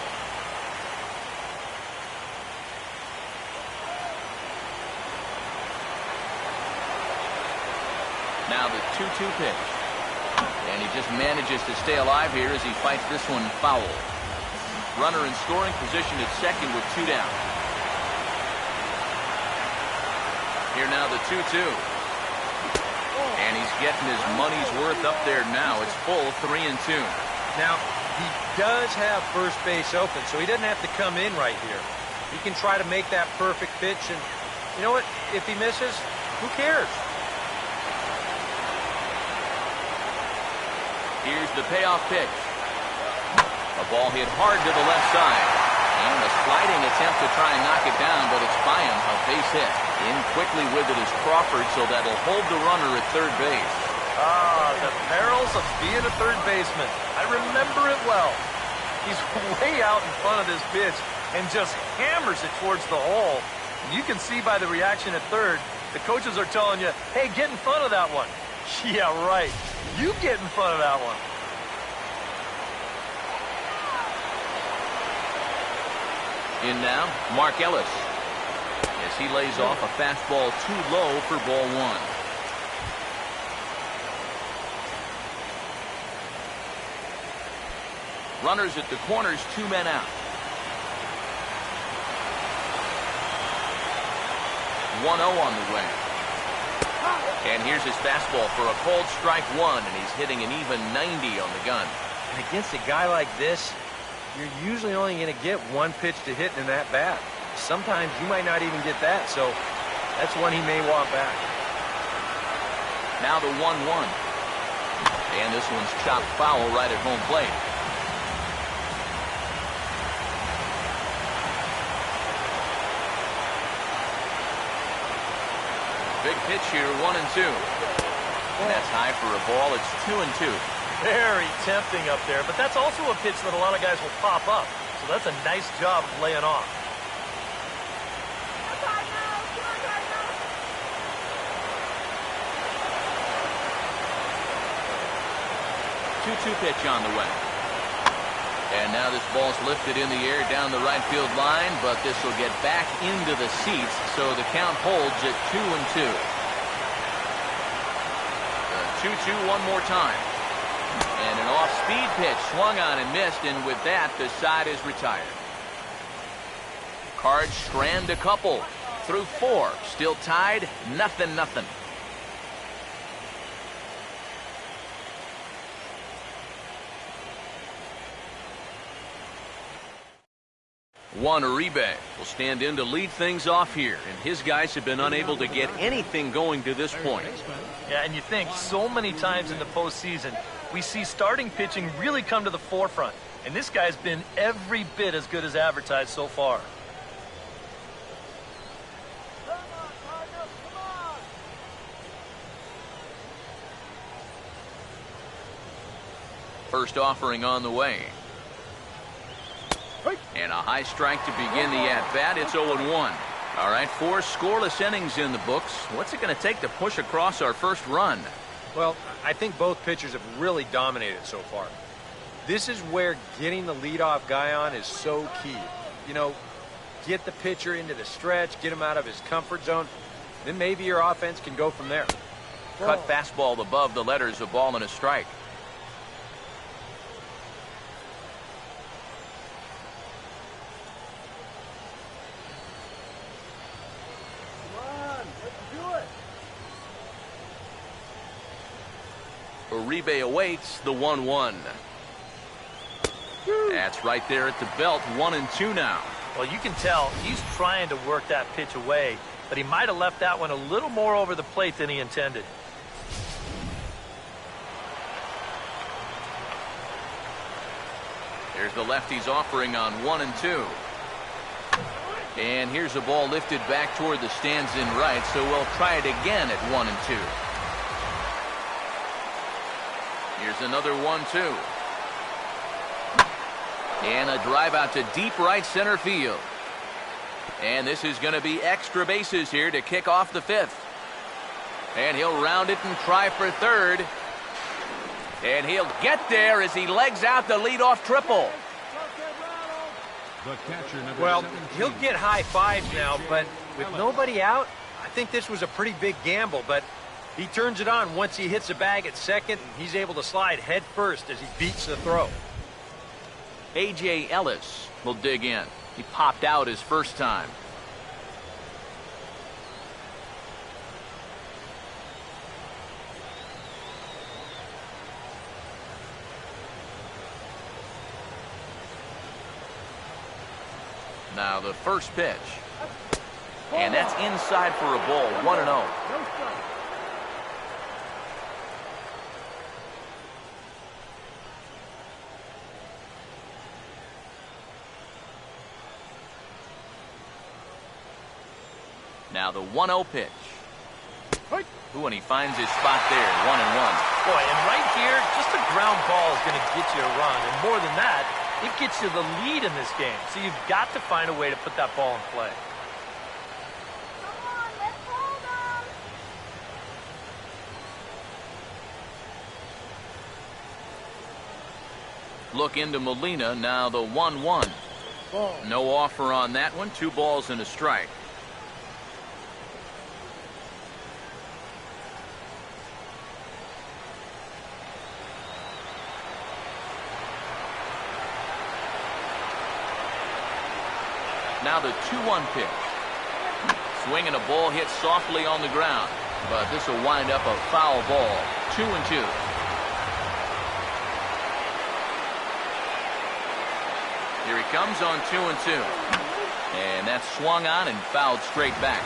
Now the 2-2 pitch. And he just manages to stay alive here as he fights this one foul. Runner in scoring position at second with 2 down. Here now the 2-2. And he's getting his money's worth up there now. It's full 3-2. Now, he does have first base open, so he doesn't have to come in right here. He can try to make that perfect pitch, and you know what? If he misses, who cares? Here's the payoff pitch. A ball hit hard to the left side. And a sliding attempt to try and knock it down, but it's by him. A base hit. In quickly with it is Crawford, so that'll hold the runner at third base. Ah, the perils of being a third baseman. I remember it well. He's way out in front of this pitch and just hammers it towards the hole. You can see by the reaction at third, the coaches are telling you, hey, get in front of that one. Yeah, right. You get in front of that one. In now, Mark Ellis. As he lays off a fastball too low for ball one. Runners at the corners, 2 men out. 1-0 on the way. And here's his fastball for a cold strike one, and he's hitting an even 90 on the gun. And against a guy like this, you're usually only going to get one pitch to hit in that bat. Sometimes you might not even get that, so that's one he may want back. Now the 1-1. And this one's chopped foul right at home plate. Big pitch here, 1-2. And that's high for a ball. It's 2-2. Very tempting up there, but that's also a pitch that a lot of guys will pop up. So that's a nice job of laying off. Two-two pitch on the way. And now this ball's lifted in the air down the right field line, but this will get back into the seats, so the count holds at 2-2. The 2-2 one more time. And an off-speed pitch swung on and missed, and with that, the side is retired. Cards strand a couple. Through 4. Still tied, 0-0. Juan Uribe will stand in to lead things off here, and his guys have been unable to get anything going to this point. Yeah, and you think so many times in the postseason, we see starting pitching really come to the forefront, and this guy's been every bit as good as advertised so far. First offering on the way. And a high strike to begin the at-bat. It's 0-1. All right, 4 scoreless innings in the books. What's it going to take to push across our first run? Well, I think both pitchers have really dominated so far. This is where getting the leadoff guy on is so key. You know, get the pitcher into the stretch, get him out of his comfort zone, then maybe your offense can go from there. Cut fastball above the letters, a ball and a strike. Uribe awaits the 1-1. That's right there at the belt. 1-2 now. Well, you can tell he's trying to work that pitch away, but he might have left that one a little more over the plate than he intended. There's the lefty's offering on 1-2. And here's a ball lifted back toward the stands in right, so we'll try it again at 1-2. Here's another 1-2. And a drive out to deep right center field. And this is going to be extra bases here to kick off the 5th. And he'll round it and try for third. And he'll get there as he legs out the leadoff triple. Well, he'll get high fives now, but with nobody out, I think this was a pretty big gamble, but he turns it on once he hits the bag at second, and he's able to slide head first as he beats the throw. A.J. Ellis will dig in. He popped out his first time. Now the first pitch. And that's inside for a ball. 1-0. Now the 1-0 pitch. Ooh, and he finds his spot there. 1-1. Boy, and right here, just a ground ball is going to get you a run. And more than that, it gets you the lead in this game. So you've got to find a way to put that ball in play. Come on, let's hold them. Look into Molina. Now the 1-1. No offer on that one. 2 balls and a strike. Now the 2-1 pitch. Swinging a ball hit softly on the ground, but this will wind up a foul ball. 2-2. Here he comes on 2-2. And that's swung on and fouled straight back.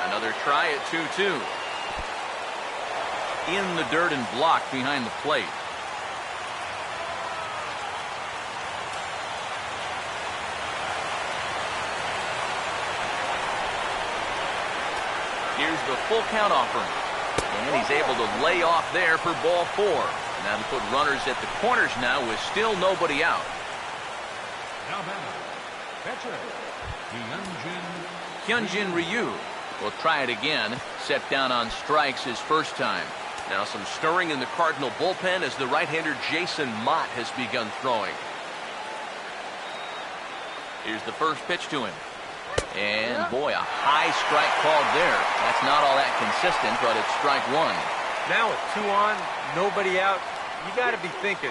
Another try at 2-2. In the dirt and blocked behind the plate. Here's the full count offering. And he's able to lay off there for ball 4. Now to put runners at the corners now with still nobody out. Now batting, pitcher, Hyunjin Ryu We'll try it again. Set down on strikes his first time. Now some stirring in the Cardinal bullpen as the right-hander Jason Mott has begun throwing. Here's the first pitch to him. And boy, a high strike called there. That's not all that consistent, but it's strike one. Now with 2 on, nobody out, you got to be thinking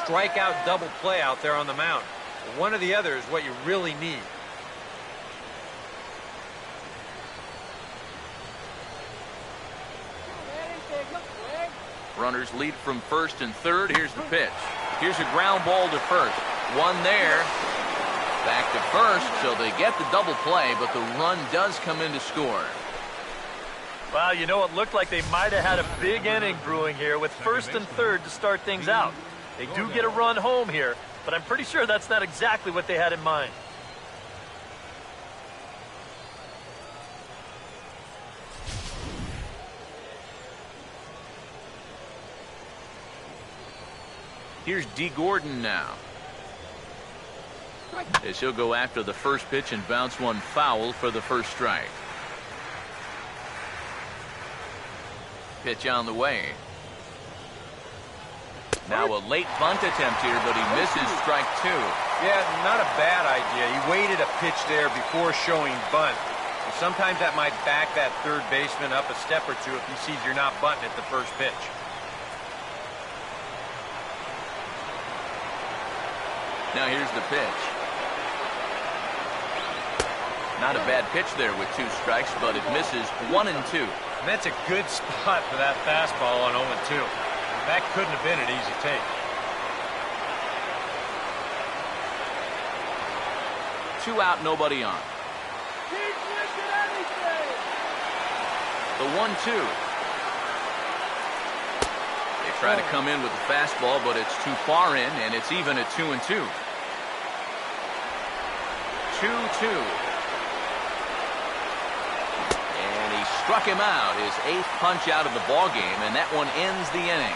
strikeout double play out there on the mound. One or the other is what you really need. Runners lead from first and third. Here's the pitch. Here's a ground ball to first. One there. Back to first, so they get the double play, but the run does come in to score. Well, you know, it looked like they might have had a big inning brewing here with first and third to start things out. They do get a run home here, but I'm pretty sure that's not exactly what they had in mind. Here's D. Gordon now. As he'll go after the first pitch and bounce one foul for the first strike. Pitch on the way. Now a late bunt attempt here, but he misses strike two. Yeah, not a bad idea. He waited a pitch there before showing bunt. And sometimes that might back that third baseman up a step or two if he sees you're not bunting at the first pitch. Now here's the pitch. Not a bad pitch there with 2 strikes, but it misses 1 and 2. And that's a good spot for that fastball on 0-2. That couldn't have been an easy take. 2 out, nobody on. The 1-2. They try to come in with the fastball, but it's too far in, and it's even at 2 and 2. 2-2. Struck him out, his 8th punch out of the ball game, and that one ends the inning.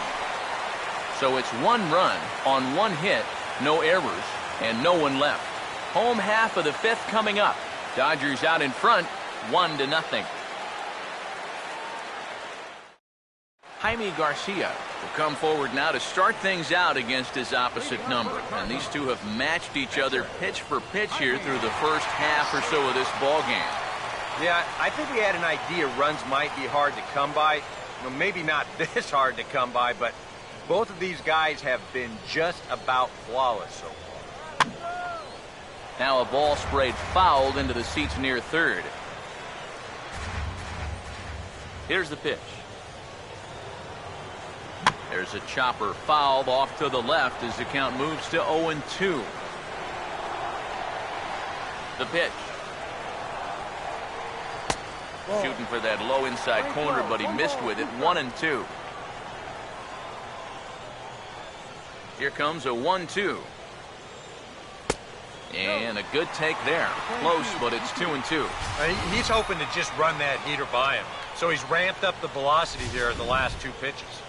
So it's 1 run on 1 hit, no errors, and no one left. Home half of the 5th coming up. Dodgers out in front, 1-0. Jaime Garcia will come forward now to start things out against his opposite number. And these two have matched each other pitch for pitch here through the first half or so of this ball game. Yeah, I think we had an idea runs might be hard to come by. Well, maybe not this hard to come by, but both of these guys have been just about flawless so far. Now a ball sprayed fouled into the seats near third. Here's the pitch. There's a chopper fouled off to the left as the count moves to 0-2. The pitch. Shooting for that low inside corner, but he missed with it. 1-2. Here comes a 1-2. And a good take there. Close, but it's 2-2. He's hoping to just run that heater by him. So he's ramped up the velocity here in the last 2 pitches.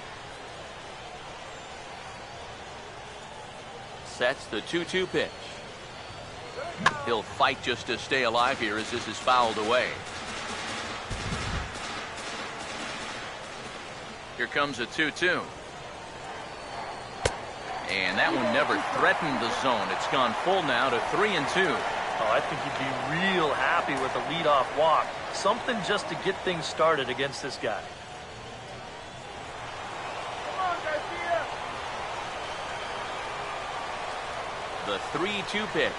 Sets the 2-2 pitch. He'll fight just to stay alive here as this is fouled away. Here comes a 2-2. And that one never threatened the zone. It's gone full now to 3-2. Oh, I think he'd be real happy with a leadoff walk. Something just to get things started against this guy. The 3-2 pitch.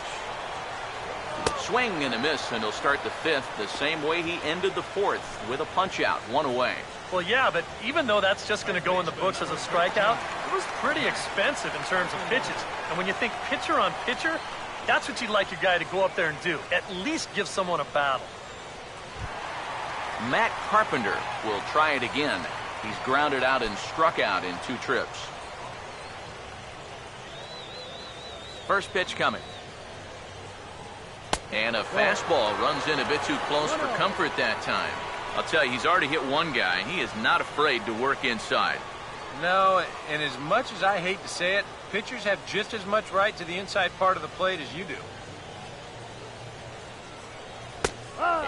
Swing and a miss, and he'll start the 5th the same way he ended the 4th with a punch out, 1 away. Well, yeah, but even though that's just going to go in the books as a strikeout, it was pretty expensive in terms of pitches. And when you think pitcher on pitcher, that's what you'd like your guy to go up there and do. At least give someone a battle. Matt Carpenter will try it again. He's grounded out and struck out in 2 trips. First pitch coming. And a fastball runs in a bit too close for comfort that time. I'll tell you, he's already hit one guy. He is not afraid to work inside. No, and as much as I hate to say it, pitchers have just as much right to the inside part of the plate as you do.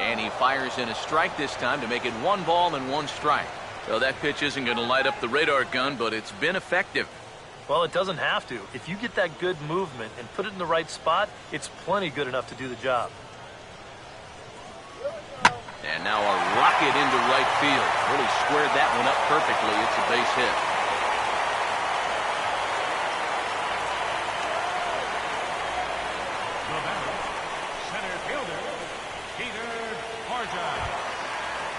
And he fires in a strike this time to make it 1 ball and 1 strike. So that pitch isn't going to light up the radar gun, but it's been effective. Well, it doesn't have to. If you get that good movement and put it in the right spot, it's plenty good enough to do the job. And now a rocket into right field. Really squared that one up perfectly. It's a base hit. The batter, center fielder,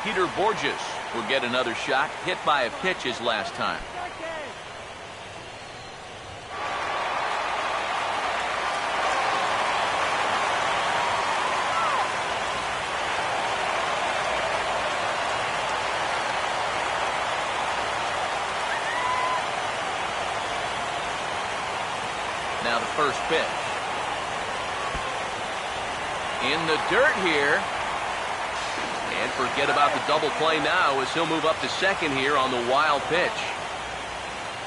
Peter Borges will get another shot. Hit by a pitch his last time. Now the first pitch. In the dirt here. And forget about the double play now as he'll move up to second here on the wild pitch.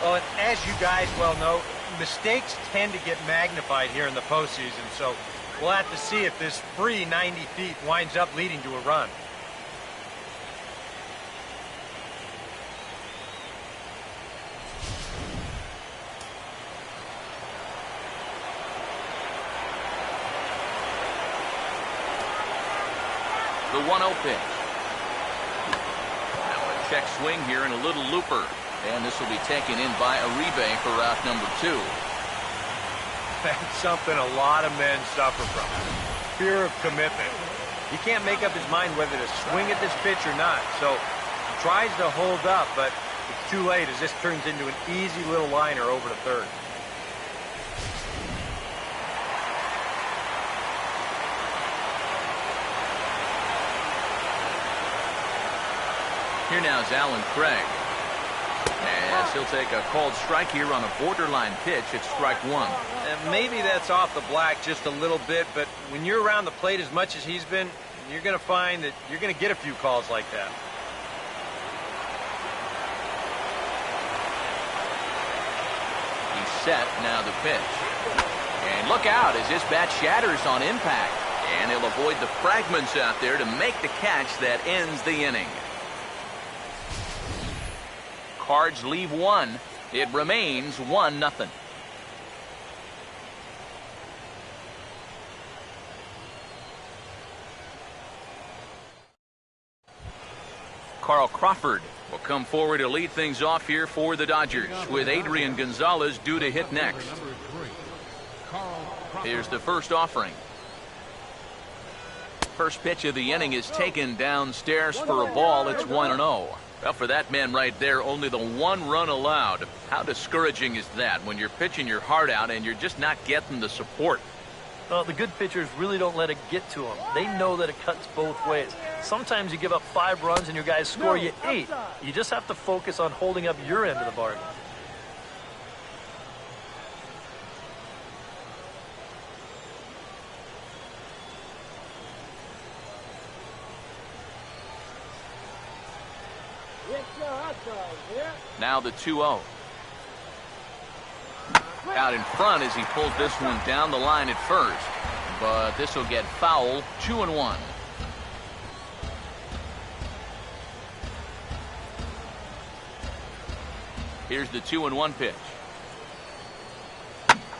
Well, and as you guys well know, mistakes tend to get magnified here in the postseason, so we'll have to see if this free 90 feet winds up leading to a run. The 1-0 pitch. Now a check swing here and a little looper. And this will be taken in by Uribe for route number 2. That's something a lot of men suffer from. Fear of commitment. He can't make up his mind whether to swing at this pitch or not. So he tries to hold up, but it's too late as this turns into an easy little liner over to third. Here now is Alan Craig. As he'll take a called strike here on a borderline pitch at strike 1. And maybe that's off the black just a little bit, but when you're around the plate as much as he's been, you're going to find that you're going to get a few calls like that. He's set, now the pitch. And look out as this bat shatters on impact. And he'll avoid the fragments out there to make the catch that ends the inning. Cards leave 1. It remains 1-0. Carl Crawford will come forward to lead things off here for the Dodgers, with Adrian Gonzalez due to hit next. Here's the first offering. First pitch of the inning is taken downstairs for a ball. It's 1-0. Well, for that man right there, only the 1 run allowed. How discouraging is that when you're pitching your heart out and you're just not getting the support? Well, the good pitchers really don't let it get to them. They know that it cuts both ways. Sometimes you give up 5 runs and your guys score you 8. You just have to focus on holding up your end of the bargain. Now the 2-0. Out in front as he pulls this one down the line at first. But this will get foul. 2-1. Here's the 2-1 pitch.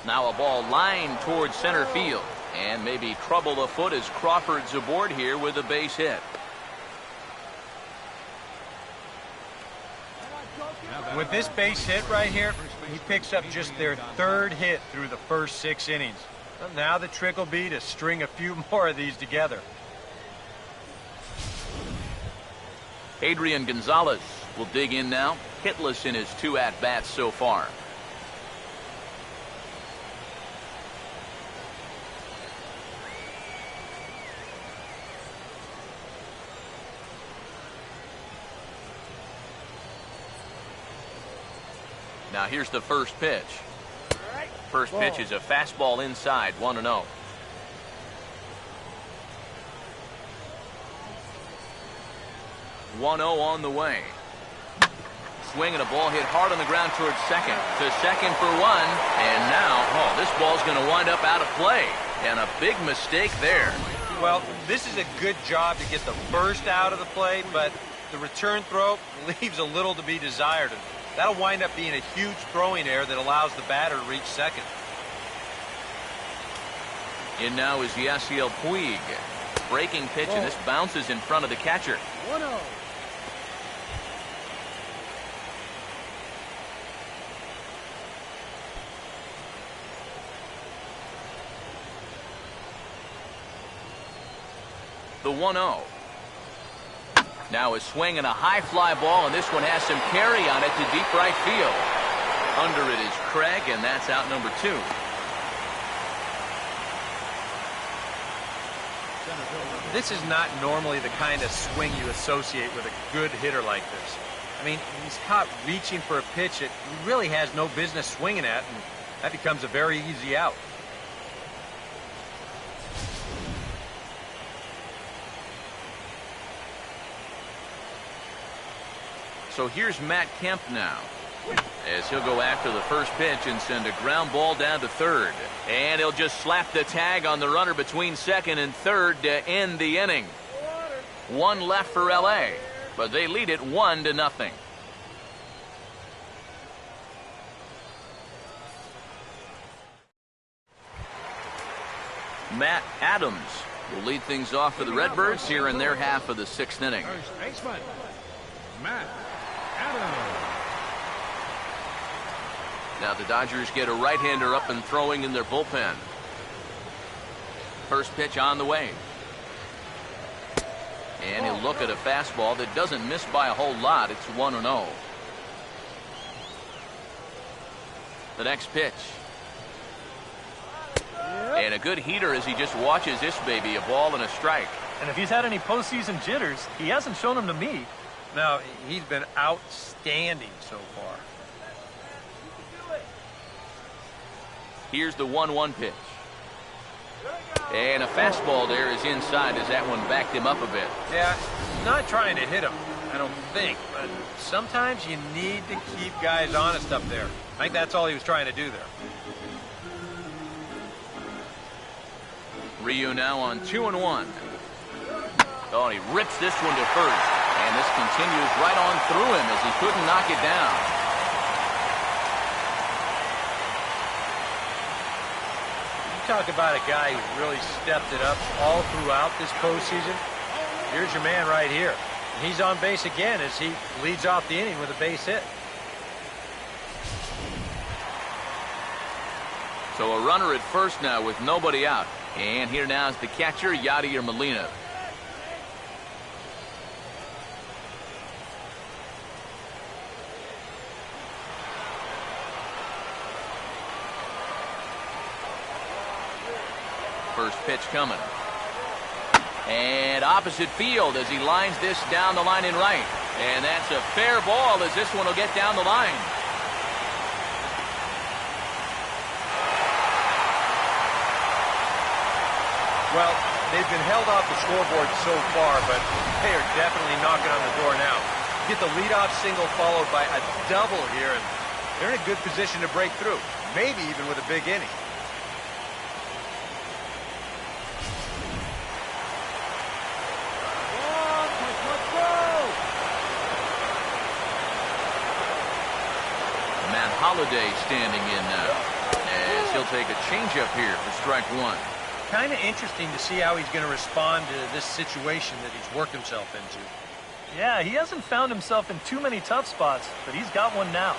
Now a ball lined towards center field. And maybe trouble afoot as Crawford's aboard here with a base hit. With this base hit right here, he picks up just their 3rd hit through the first 6 innings. Well, now the trick will be to string a few more of these together. Adrian Gonzalez will dig in now, hitless in his 2 at-bats so far. Now here's the first pitch. First pitch is a fastball inside, 1-0. 1-0 on the way. Swing and a ball hit hard on the ground towards second. To second for 1. And now, this ball's going to wind up out of play. And a big mistake there. Well, this is a good job to get the burst out of the play, but the return throw leaves a little to be desired. And that'll wind up being a huge throwing error that allows the batter to reach second. In now is Yasiel Puig. Breaking pitch, and this bounces in front of the catcher. 1-0. The 1-0. Now a swing and a high fly ball, and this one has some carry on it to deep right field. Under it is Craig, and that's out number 2. This is not normally the kind of swing you associate with a good hitter like this. I mean, he's caught reaching for a pitch that he really has no business swinging at, and that becomes a very easy out. So here's Matt Kemp now, as he'll go after the first pitch and send a ground ball down to third. And he'll just slap the tag on the runner between second and third to end the inning. One left for LA, but they lead it 1-0. Matt Adams will lead things off for the Redbirds here in their half of the 6th inning. First baseman, Matt Adams. Now the Dodgers get a right-hander up and throwing in their bullpen. First pitch on the way. And he'll look at a fastball that doesn't miss by a whole lot. It's 1-0. The next pitch. And a good heater as he just watches this baby, a ball and a strike. And if he's had any postseason jitters, he hasn't shown them to me. No, he's been outstanding so far. Here's the 1-1 pitch. And a fastball there is inside as that one backed him up a bit. Yeah, not trying to hit him, I don't think, but sometimes you need to keep guys honest up there. I think that's all he was trying to do there. Ryu now on 2-1. Oh, and he rips this one to first. And this continues right on through him as he couldn't knock it down. Talk about a guy who's really stepped it up all throughout this postseason. Here's your man right here. He's on base again as he leads off the inning with a base hit. So a runner at first now with nobody out. And here now is the catcher, Yadier Molina. First pitch coming. And opposite field as he lines this down the line in right. And that's a fair ball as this one will get down the line. Well, they've been held off the scoreboard so far, but they are definitely knocking on the door now. Get the leadoff single followed by a double here, and they're in a good position to break through, maybe even with a big inning. Holiday standing in now, as he'll take a changeup here for strike 1. Kind of interesting to see how he's going to respond to this situation that he's worked himself into. Yeah, he hasn't found himself in too many tough spots, but he's got one now.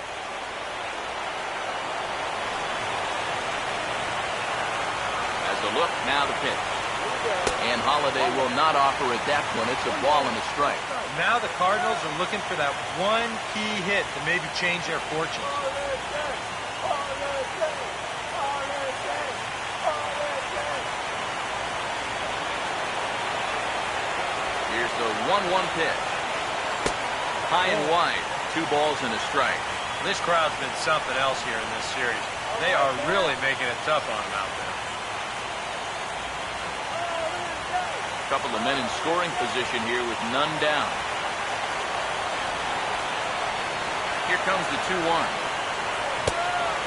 As a look, now the pitch. And Holiday will not offer at that one. It's a ball and a strike. Now the Cardinals are looking for that one key hit to maybe change their fortunes. Here's the 1-1 pitch. High and wide. 2 balls and a strike. This crowd's been something else here in this series. They are really making it tough on them out there. A couple of men in scoring position here with none down. Here comes the 2-1.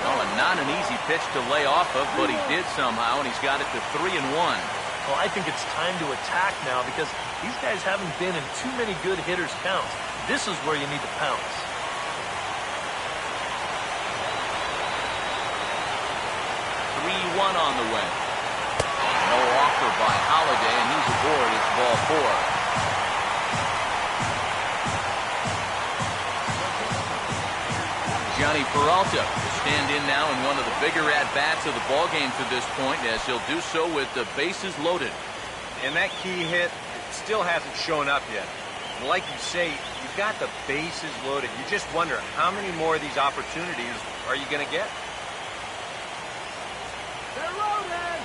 Oh, and not an easy pitch to lay off of, but he did somehow, and he's got it to 3-1. Well, I think it's time to attack now because these guys haven't been in too many good hitters' counts. This is where you need to pounce. 3-1 on the way. No offer by Holiday, and he's aboard. It's ball 4. Johnny Peralta will stand in now in one of the bigger at-bats of the ballgame to this point, as he'll do so with the bases loaded. And that key hit still hasn't shown up yet. Like you say, you've got the bases loaded. You just wonder how many more of these opportunities are you going to get? They're loaded.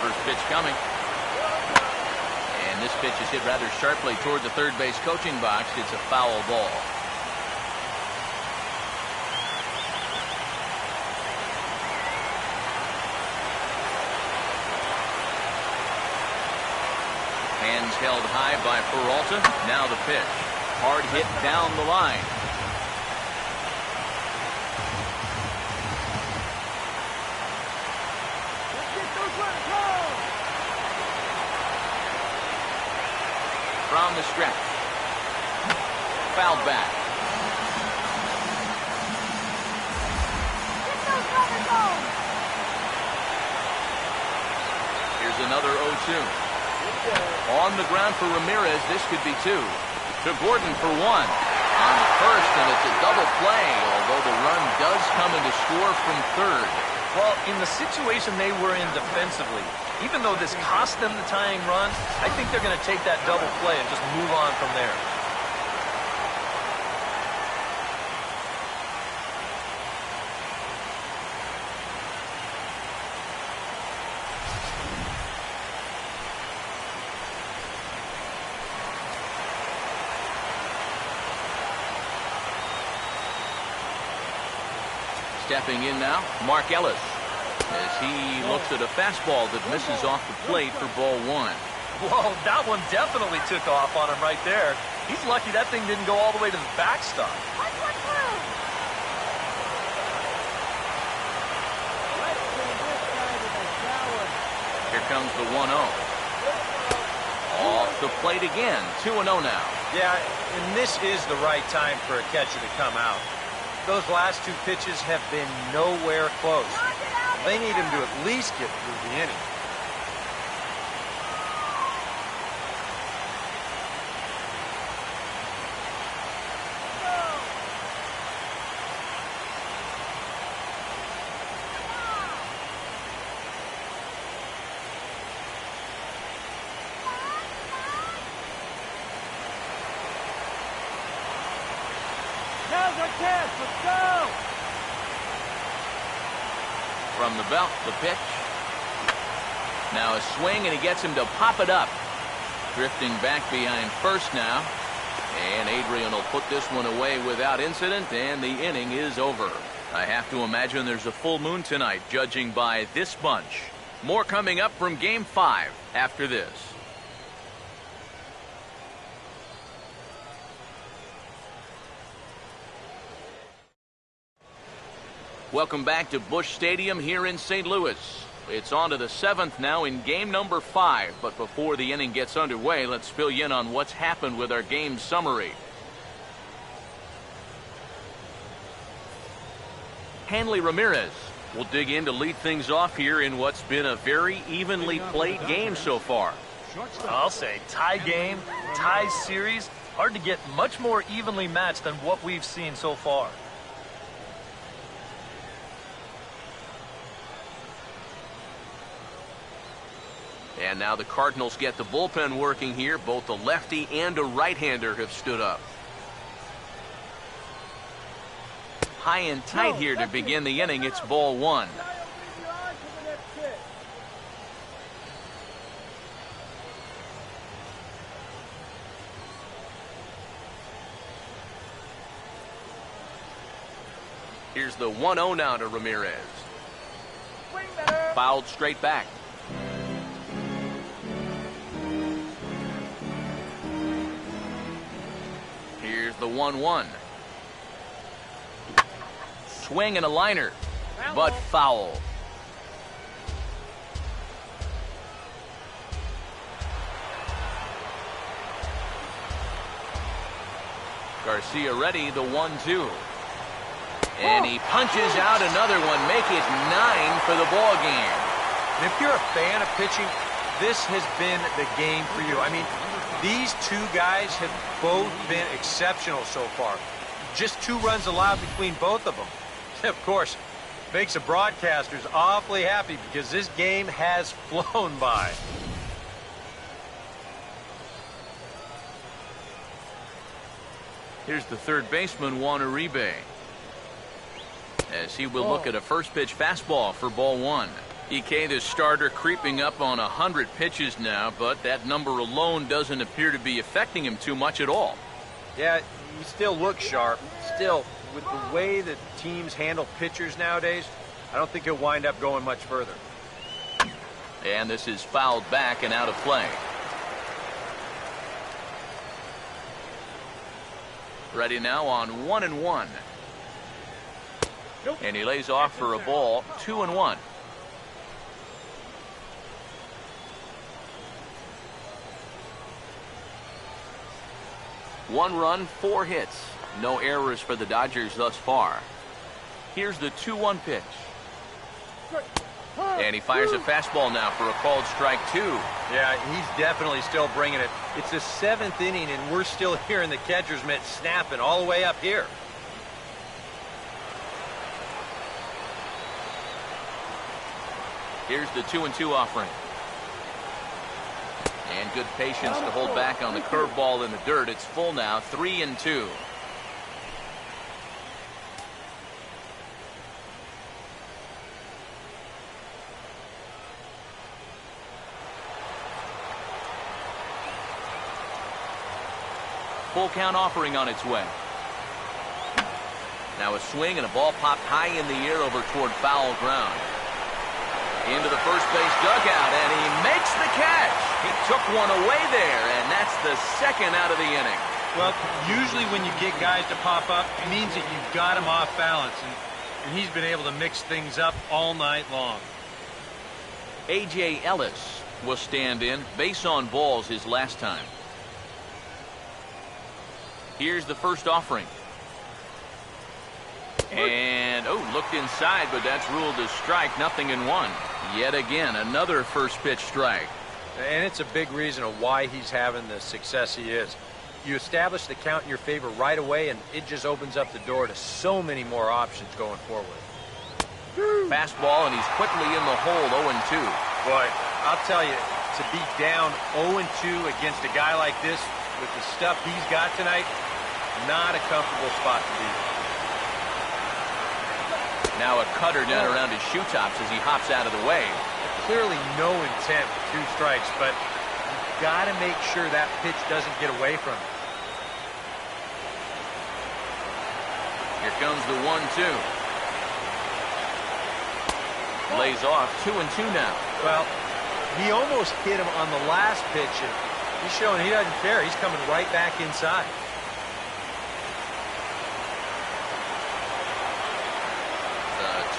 First pitch coming. And this pitch is hit rather sharply toward the third base coaching box. It's a foul ball. Hands held high by Peralta. Now the pitch. Hard hit down the line. Let's get those runners home. From the stretch. Fouled back. Get those runners home. Here's another 0-2. On the ground for Ramirez, this could be 2. To Gordon for 1. On the first, and it's a double play, although the run does come in to score from third. Well, in the situation they were in defensively, even though this cost them the tying run, I think they're going to take that double play and just move on from there. Stepping in now, Mark Ellis, as he looks at a fastball that misses off the plate for ball 1. Whoa, that one definitely took off on him right there. He's lucky that thing didn't go all the way to the backstop. Let's through. Let's send this guy to the shower. Here comes the 1-0. Off the plate again, 2-0 now. Yeah, and this is the right time for a catcher to come out. Those last 2 pitches have been nowhere close. They need him to at least get through the inning. Now's our chance. Let's go. From the belt, the pitch. Now a swing, and he gets him to pop it up. Drifting back behind first now. And Adrian will put this one away without incident, and the inning is over. I have to imagine there's a full moon tonight, judging by this bunch. More coming up from Game 5 after this. Welcome back to Busch Stadium here in St. Louis. It's on to the 7th now in game number 5. But before the inning gets underway, let's fill you in on what's happened with our game summary. Hanley Ramirez will dig in to lead things off here in what's been a very evenly played game so far. I'll say tie game, tie series. Hard to get much more evenly matched than what we've seen so far. And now the Cardinals get the bullpen working here. Both a lefty and a right-hander have stood up. High and tight here to begin the inning. It's ball 1. Here's the 1-0 now to Ramirez. Fouled straight back. Here's the 1-1. swing and a liner, but foul. Garcia ready, the 1-2. And he punches out another one, make it 9 for the ball game. And if you're a fan of pitching, this has been the game for you. I mean, these two guys have both been exceptional so far. Just 2 runs allowed between both of them. Of course, makes the broadcasters awfully happy because this game has flown by. Here's the third baseman, Juan Uribe, as he will look at a first pitch fastball for ball 1. EK, the starter, creeping up on 100 pitches now, but that number alone doesn't appear to be affecting him too much at all. Yeah, he still looks sharp. Still, with the way that teams handle pitchers nowadays, I don't think he'll wind up going much further. And this is fouled back and out of play. Ready now on 1-1. And he lays off for a ball, 2-1. One run, 4 hits. No errors for the Dodgers thus far. Here's the 2-1 pitch. And he fires a fastball now for a called strike 2. Yeah, he's definitely still bringing it. It's the 7th inning, and we're still hearing the catcher's mitt snapping all the way up here. Here's the 2-2 offering. And good patience to hold back on the curveball in the dirt. It's full now, 3-2. Full count offering on its way. Now a swing and a ball popped high in the air over toward foul ground. Into the first base dugout, and he makes the catch. He took one away there, and that's the second out of the inning. Well, usually when you get guys to pop up, it means that you've got him off balance, and he's been able to mix things up all night long. A.J. Ellis will stand in, base on balls his last time. Here's the first offering. And, looked inside, but that's ruled as strike, 0-1. Yet again, another first pitch strike. And it's a big reason of why he's having the success he is. You establish the count in your favor right away, and it just opens up the door to so many more options going forward. Fastball, and he's quickly in the hole, 0-2. Boy, I'll tell you, to be down 0-2 against a guy like this with the stuff he's got tonight, not a comfortable spot to be. Now a cutter down around his shoe tops as he hops out of the way. Clearly no intent with 2 strikes, but you've got to make sure that pitch doesn't get away from him. Here comes the 1-2. Lays off, 2-2 now. Well, he almost hit him on the last pitch, and he's showing he doesn't care. He's coming right back inside.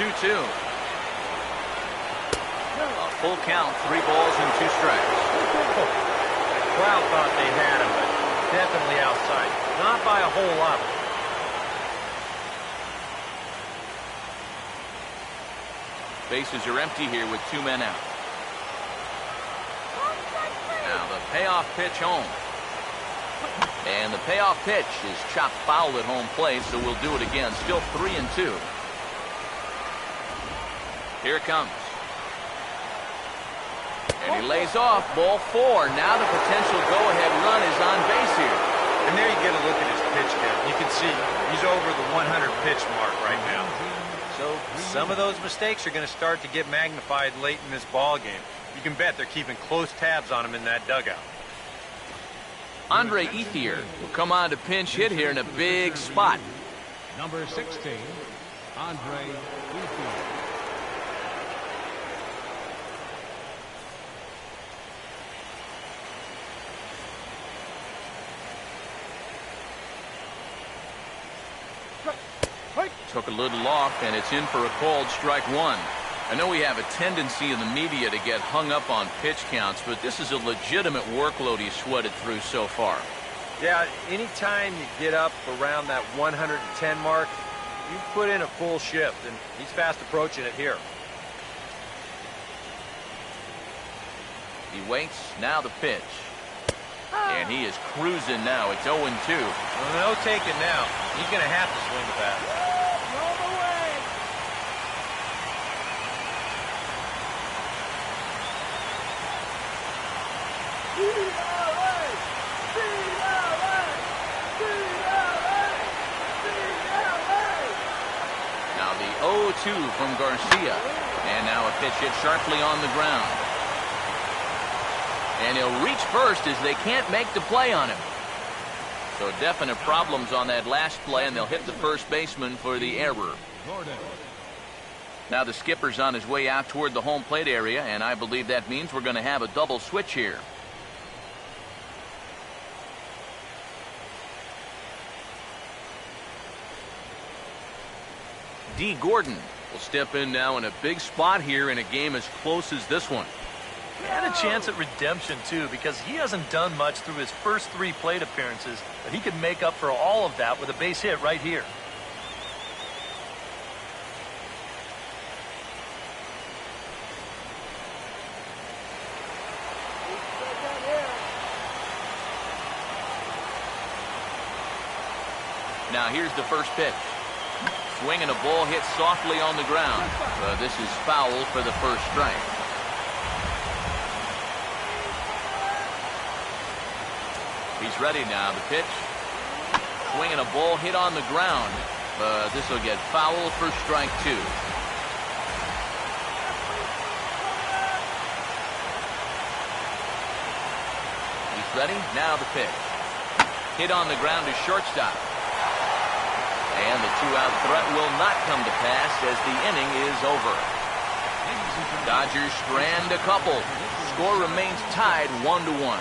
2-2. A full count, 3 balls and 2 strikes. The crowd thought they had him, but definitely outside. Not by a whole lot. Bases are empty here with 2 men out. Now the payoff pitch home. And the payoff pitch is chopped foul at home plate, so we'll do it again. Still 3-2. Here it comes. And he lays off, ball 4. Now the potential go-ahead run is on base here. And there you get a look at his pitch count. You can see he's over the 100 pitch mark right now. So some of those mistakes are going to start to get magnified late in this ball game. You can bet they're keeping close tabs on him in that dugout. Andre Ethier will come on to pinch hit here in a big spot. Number 16, Andre Ethier. took a little off, and it's in for a called strike one. I know we have a tendency in the media to get hung up on pitch counts, but this is a legitimate workload he's sweated through so far. Yeah, anytime you get up around that 110 mark, you put in a full shift, and he's fast approaching it here. He waits, now the pitch. And he is cruising now. It's 0-2. Well, no taking now. He's going to have to swing the bat. Now the 0-2 from Garcia. And now a pitch hit sharply on the ground. And he'll reach first as they can't make the play on him. So definite problems on that last play, and they'll hit the first baseman for the error. Now the skipper's on his way out toward the home plate area, and I believe that means we're going to have a double switch here. D. Gordon will step in now in a big spot here in a game as close as this one. He had a chance at redemption, too, because he hasn't done much through his first 3 plate appearances, but he could make up for all of that with a base hit right here. Now here's the first pitch. Swinging a ball hit softly on the ground. This is foul for the first strike. He's ready now. The pitch. Swinging a ball hit on the ground. This will get foul for strike 2. He's ready. Now the pitch. Hit on the ground to shortstop. And the 2-out threat will not come to pass as the inning is over. Dodgers strand a couple. Score remains tied 1-1.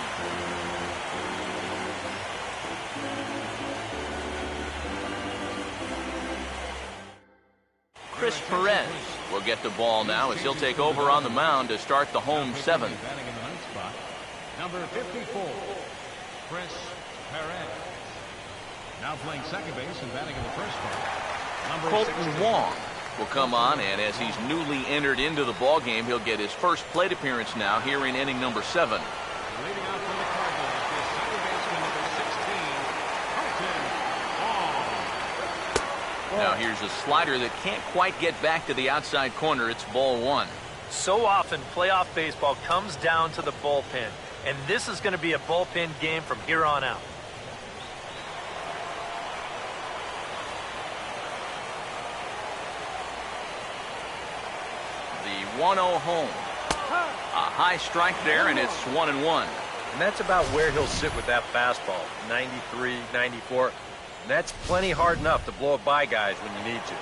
Chris Perez will get the ball now as he'll take over on the mound to start the home 7th. Batting in the 9th spot, number 54, Chris Perez. Now playing second base and batting in the first spot, number Colton 16. Wong will come on, and as he's newly entered into the ball game, he'll get his first plate appearance now here in inning number 7. Leading out for the Cardinals is second baseman number 16, Colton Wong. Now here's a slider that can't quite get back to the outside corner. It's ball 1. So often, playoff baseball comes down to the bullpen, and this is going to be a bullpen game from here on out. The 1-0 home. A high strike there, and it's 1-1. And that's about where he'll sit with that fastball, 93, 94. And that's plenty hard enough to blow it by guys when you need to.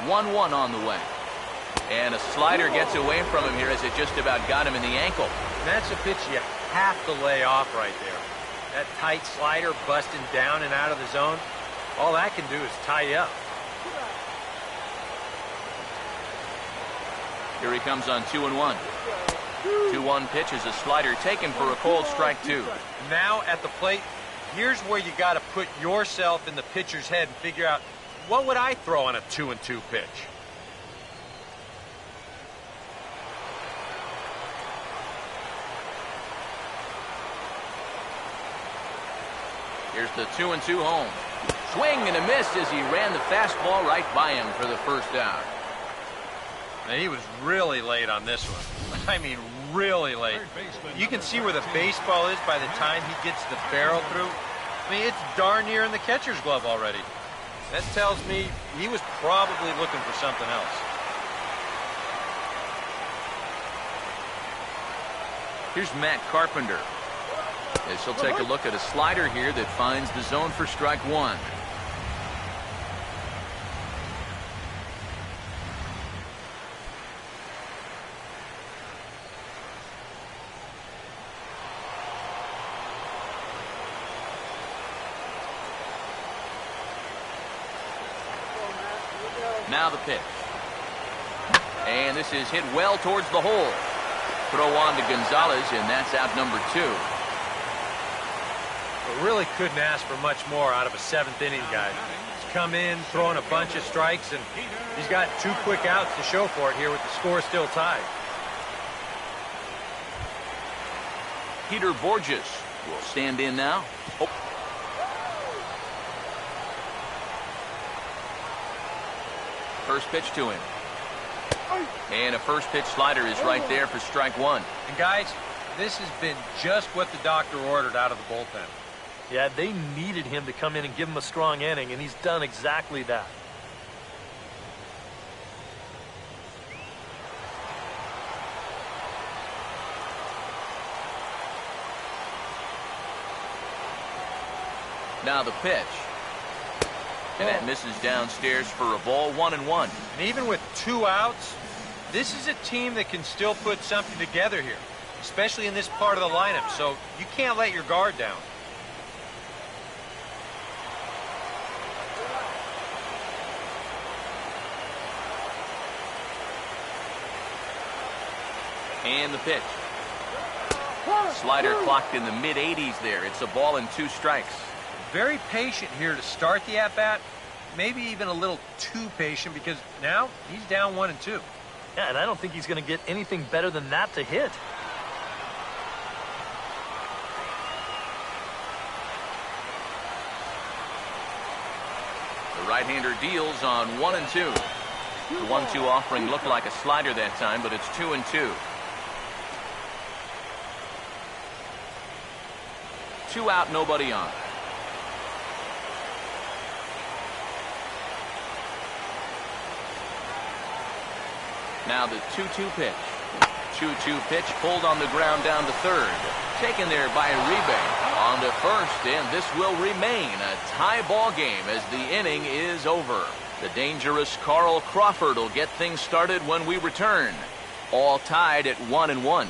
One on the way. And a slider gets away from him here as it just about got him in the ankle. And that's a pitch you have to lay off right there. That tight slider busting down and out of the zone, all that can do is tie you up. Here he comes on 2-1. 2-1 pitch is a slider taken for a cold strike 2. Now at the plate, here's where you got to put yourself in the pitcher's head and figure out, what would I throw on a 2-2 pitch? Here's the 2-2 home. Swing and a miss as he ran the fastball right by him for the first out. And he was really late on this one. I mean, really late. You can see where the baseball is by the time he gets the barrel through. I mean, it's darn near in the catcher's glove already. That tells me he was probably looking for something else. Here's Matt Carpenter. As he'll take a look at a slider here that finds the zone for strike 1. Now the pitch. And this is hit well towards the hole. Throw on to Gonzalez, and that's out number 2. But really couldn't ask for much more out of a 7th inning, guys. He's come in, throwing a bunch of strikes, and he's got 2 quick outs to show for it here with the score still tied. Peter Borges will stand in now. Oh. First pitch to him. And a first pitch slider is right there for strike 1. And guys, this has been just what the doctor ordered out of the bullpen. Yeah, they needed him to come in and give him a strong inning, and he's done exactly that. Now the pitch. And that misses downstairs for a ball, 1-1. And even with 2 outs, this is a team that can still put something together here, especially in this part of the lineup, so you can't let your guard down. And the pitch. Slider clocked in the mid-80s there. It's a ball and 2 strikes. Very patient here to start the at-bat, maybe even a little too patient because now he's down 1-2. Yeah, and I don't think he's going to get anything better than that to hit. The right-hander deals on 1-2. The 1-2 offering looked like a slider that time, but it's 2-2. 2 out, nobody on. Now the 2-2 pitch. 2-2 pitch pulled on the ground down to third. Taken there by Uribe on to first, and this will remain a tie ball game as the inning is over. The dangerous Carl Crawford will get things started when we return. All tied at 1-1.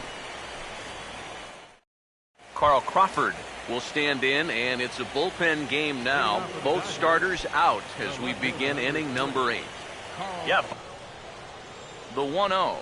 Carl Crawford will stand in, and it's a bullpen game now. Both starters out as we begin inning number 8. Yep. The 1-0.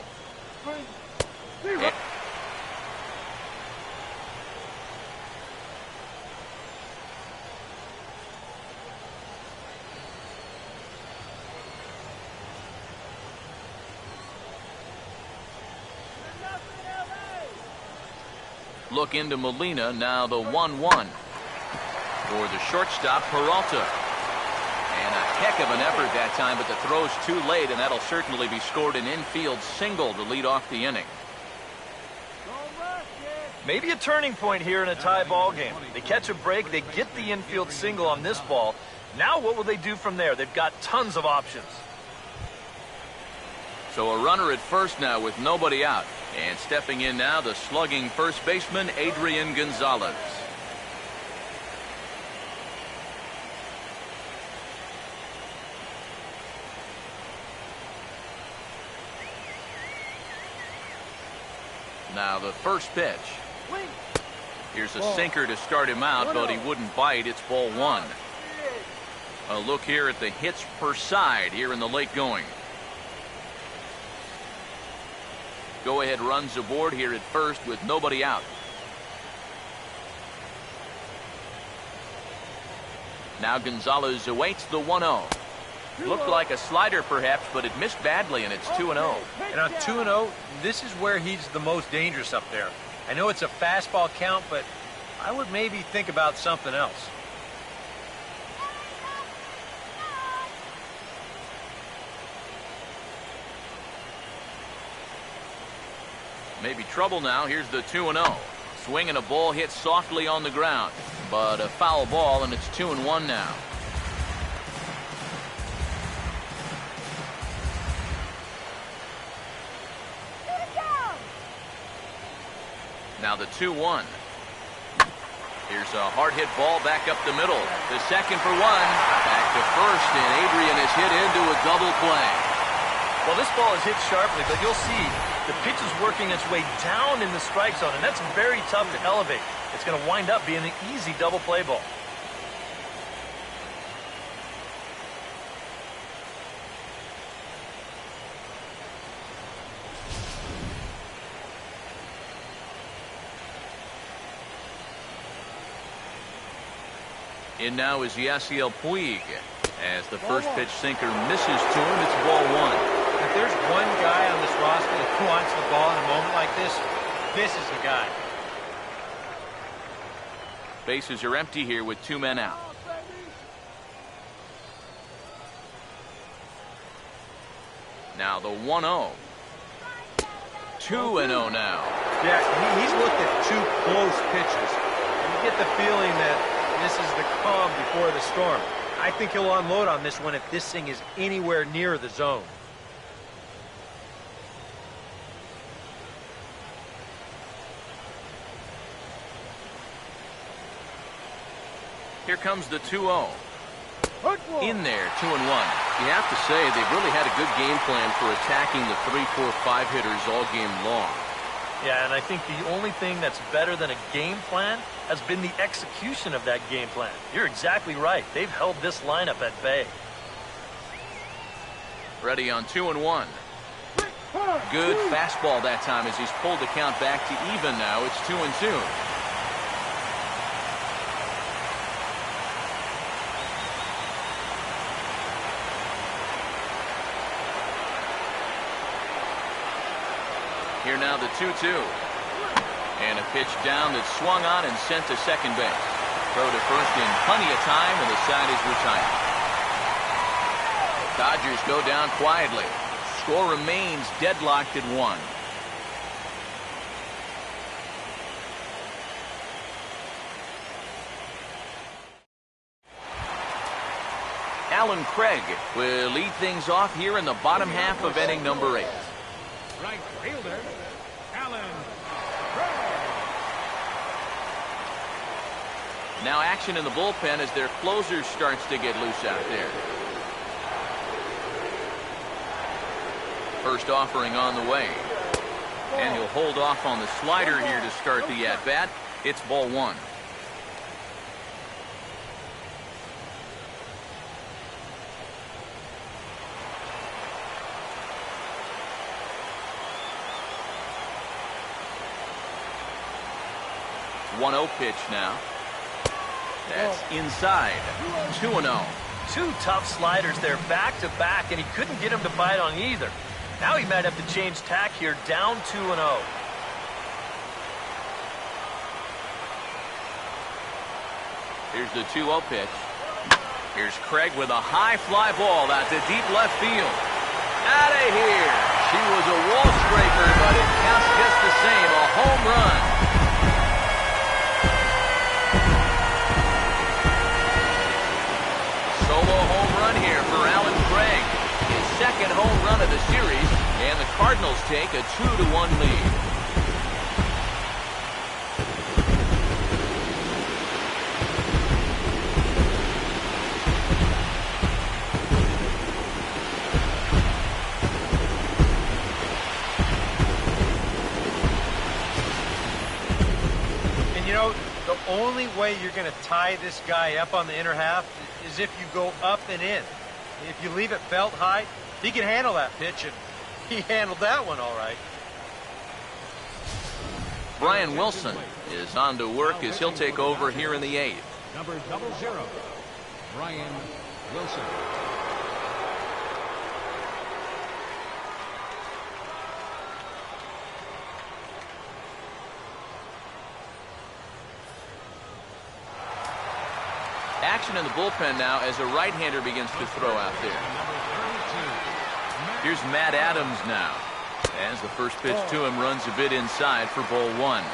Look into Molina, now the 1-1. For the shortstop, Peralta. And a heck of an effort that time, but the throw's too late, and that'll certainly be scored an infield single to lead off the inning. Maybe a turning point here in a tie ball game. They catch a break, they get the infield single on this ball. Now what will they do from there? They've got tons of options. So a runner at first now with nobody out. And stepping in now, the slugging first baseman, Adrian Gonzalez. Now the first pitch. Here's a sinker to start him out, but he wouldn't bite. It's ball 1. A look here at the hits per side here in the late going. Go-ahead runs aboard here at first with nobody out. Now Gonzalez awaits the 1-0. Looked like a slider perhaps, but it missed badly, and it's 2-0. And on 2-0, this is where he's the most dangerous up there. I know it's a fastball count, but I would maybe think about something else. Maybe trouble now. Here's the 2-0. Swing and a ball hit softly on the ground, but a foul ball, and it's 2-1 now. Now the 2-1. Here's a hard hit ball back up the middle. The second for 1. Back to first, and Adrian is hit into a double play. Well, this ball is hit sharply, but you'll see the pitch is working its way down in the strike zone, and that's very tough to elevate. It's going to wind up being an easy double play ball. In now is Yasiel Puig. As the first pitch sinker misses to him, it's ball one. If there's one guy on this roster that wants the ball in a moment like this, this is the guy. Bases are empty here with 2 men out. Now the 1-0. 2-0 now. Yeah, he's looked at 2 close pitches. And you get the feeling that this is the calm before the storm. I think he'll unload on this one if this thing is anywhere near the zone. Here comes the 2-0. In there, 2-1. You have to say they've really had a good game plan for attacking the 3, 4, 5 hitters all game long. Yeah, and I think the only thing that's better than a game plan has been the execution of that game plan. You're exactly right. They've held this lineup at bay. Ready on 2-1. Good fastball that time as he's pulled the count back to even now. It's 2-2. Here now the 2-2. And a pitch down that's swung on and sent to second base. Throw to first in plenty of time, and the side is retired. Dodgers go down quietly. Score remains deadlocked at 1. Alan Craig will lead things off here in the bottom half of inning number 8. Right fielder, Alan. Now action in the bullpen as their closer starts to get loose out there. First offering on the way. And he'll hold off on the slider here to start the at-bat. It's ball 1. One-0 pitch now. That's inside. 2-0. 2 tough sliders there back-to-back, and he couldn't get him to bite on either. Now he might have to change tack here, down 2-0. Here's the 2-0 pitch. Here's Craig with a high fly ball out to deep left field. Out of here. She was a wall scraper, but it counts just the same. A home run. Solo home run here for Alan Craig. His second home run of the series, and the Cardinals take a 2-1 lead. And you know, the only way you're going to tie this guy up on the inner half is if you go up and in. If you leave it belt high, he can handle that pitch, and he handled that one all right. Brian Wilson is on to work as he'll take over here in the 8th. Number 00, Brian Wilson. Action in the bullpen now as a right-hander begins to throw out there. Here's Matt Adams now. As the first pitch to him runs a bit inside for ball 1.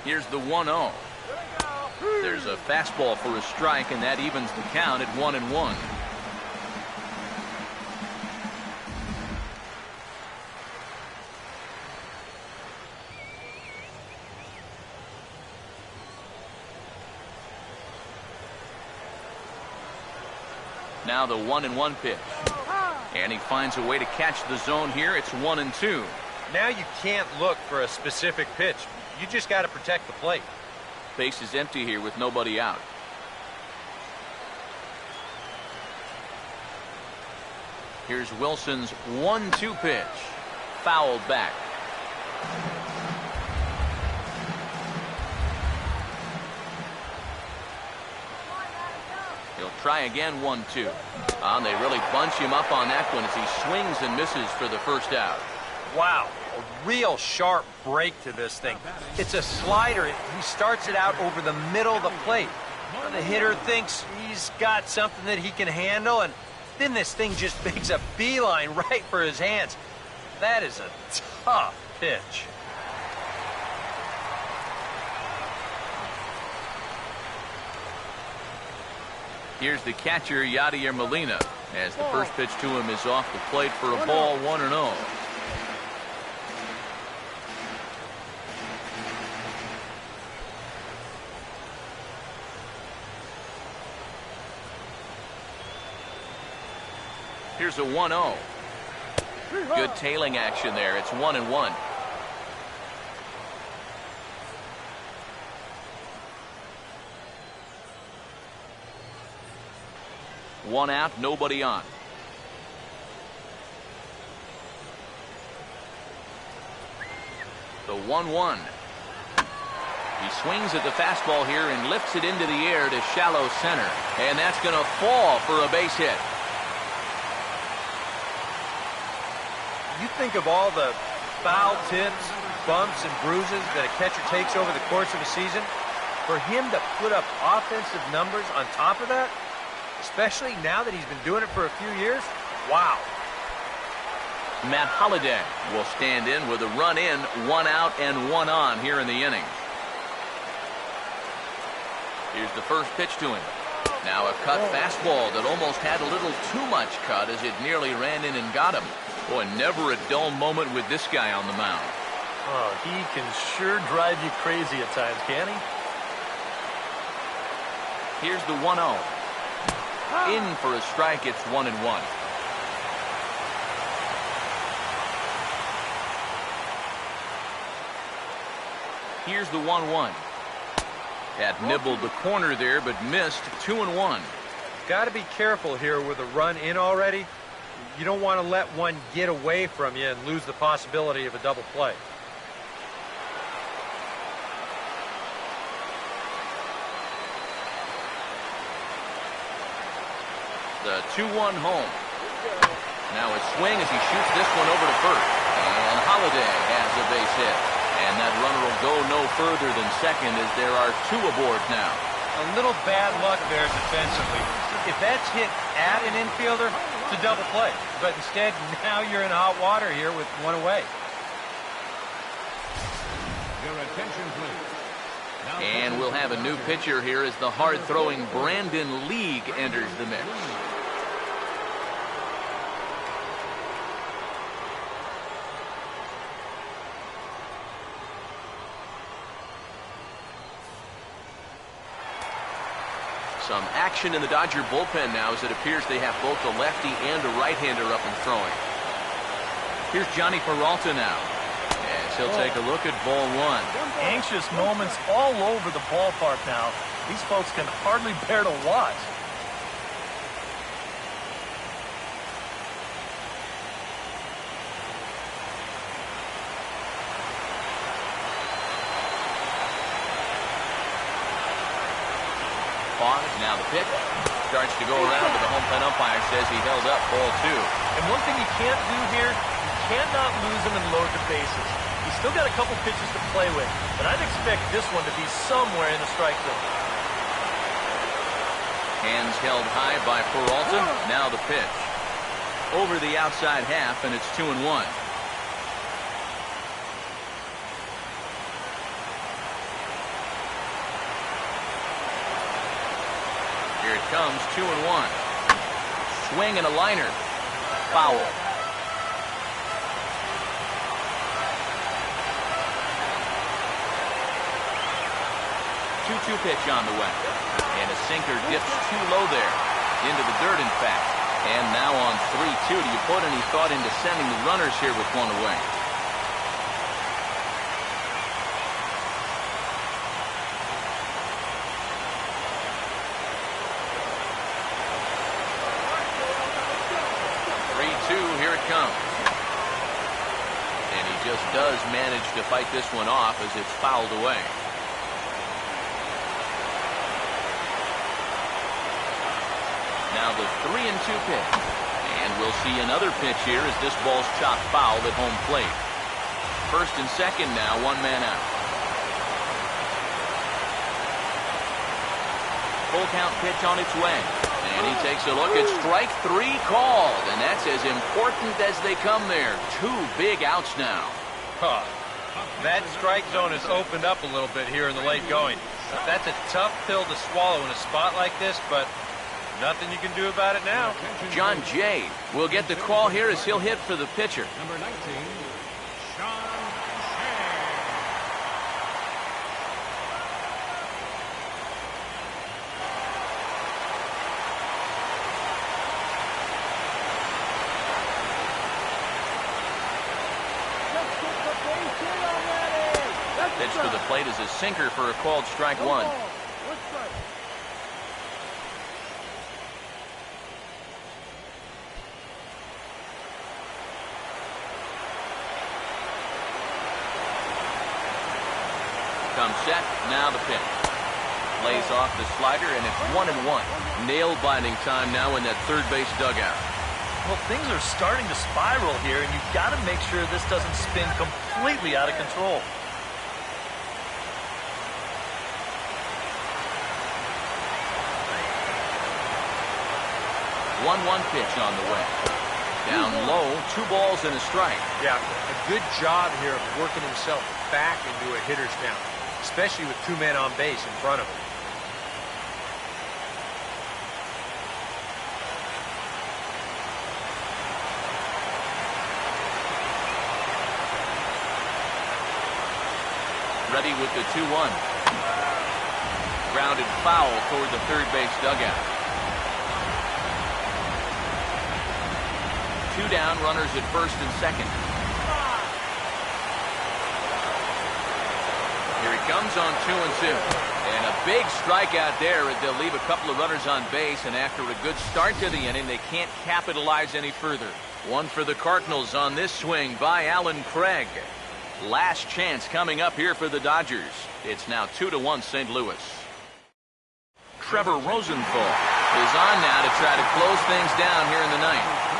Here's the 1-0. There's a fastball for a strike, and that evens the count at 1-1. Now the 1-1 pitch. And he finds a way to catch the zone here. It's 1-2. Now you can't look for a specific pitch. You just got to protect the plate. Base is empty here with nobody out. Here's Wilson's 1-2 pitch. Fouled back. He'll try again, 1-2. And they really bunch him up on that one as he swings and misses for the first out. Wow, a real sharp break to this thing. It's a slider. He starts it out over the middle of the plate. The hitter thinks he's got something that he can handle, and then this thing just makes a beeline right for his hands. That is a tough pitch. Here's the catcher, Yadier Molina, as the first pitch to him is off the plate for a ball, 1-0. Here's a 1-0. Good tailing action there. It's 1-1. One out, nobody on. The 1-1. He swings at the fastball here and lifts it into the air to shallow center. And that's going to fall for a base hit. You think of all the foul tips, bumps, and bruises that a catcher takes over the course of a season. For him to put up offensive numbers on top of that, especially now that he's been doing it for a few years, wow. Matt Holliday will stand in with a run in, 1 out and 1 on here in the inning. Here's the first pitch to him. Now a cut fastball that almost had a little too much cut as it nearly ran in and got him. Boy, never a dull moment with this guy on the mound. Oh, he can sure drive you crazy at times, can he? Here's the 1-0. In for a strike, it's 1-1. Here's the 1-1. That nibbled the corner there, but missed. 2-1. Got to be careful here with a run in already. You don't want to let one get away from you and lose the possibility of a double play. The 2-1 home. Now a swing as he shoots this one over to first. And Holliday has a base hit. And that runner will go no further than second as there are 2 aboard now. A little bad luck there defensively. If that's hit at an infielder, it's a double play. But instead, now you're in hot water here with 1 away. Your attention, please. Now And we'll have a new pitcher here as the hard-throwing Brandon League enters the mix. Some action in the Dodger bullpen now as it appears they have both a lefty and a right-hander up and throwing. Here's Johnny Peralta now. As he'll take a look at ball 1. Anxious moments all over the ballpark now. These folks can hardly bear to watch. Now the pitch starts to go around, but the home plate umpire says he held up ball 2. And one thing you can't do here, you cannot lose them and load the bases. He's still got a couple pitches to play with, but I'd expect this one to be somewhere in the strike zone. Hands held high by Peralta. Now the pitch. Over the outside half, and it's 2-1. Here it comes, 2-1. Swing and a liner. Foul. 2-2 pitch on the way. And a sinker dips too low there. Into the dirt, in fact. And now on 3-2. Do you put any thought into sending the runners here with 1 away? it comes. And he just does manage to fight this one off as it's fouled away. Now the 3-2 pitch. And we'll see another pitch here as this ball's chopped foul at home plate. First and second now, one man out. Full count pitch on its way. And he takes a look at strike 3 called. And that's as important as they come there. 2 big outs now. Huh. That strike zone has opened up a little bit here in the late going. That's a tough pill to swallow in a spot like this, but nothing you can do about it now. John Jay will get the call here as he'll hit for the pitcher. Number 19, Sean Pitch to the plate is a sinker for a called strike 1. Comes set, now the pitch. Lays off the slider, and it's 1-1. Nail-biting time now in that third base dugout. Well, things are starting to spiral here, and you've got to make sure this doesn't spin completely out of control. 1-1 pitch on the way. Down low, 2 balls and a strike. Yeah, a good job here of working himself back into a hitter's count, especially with 2 men on base in front of him. Ready with the 2-1. Grounded foul toward the third base dugout. 2 down, runners at first and second. Here he comes on 2-2. And a big strikeout there as they'll leave a couple of runners on base, and after a good start to the inning, they can't capitalize any further. One for the Cardinals on this swing by Alan Craig. Last chance coming up here for the Dodgers. It's now 2-1 St. Louis. Trevor Rosenthal is on now to try to close things down here in the ninth.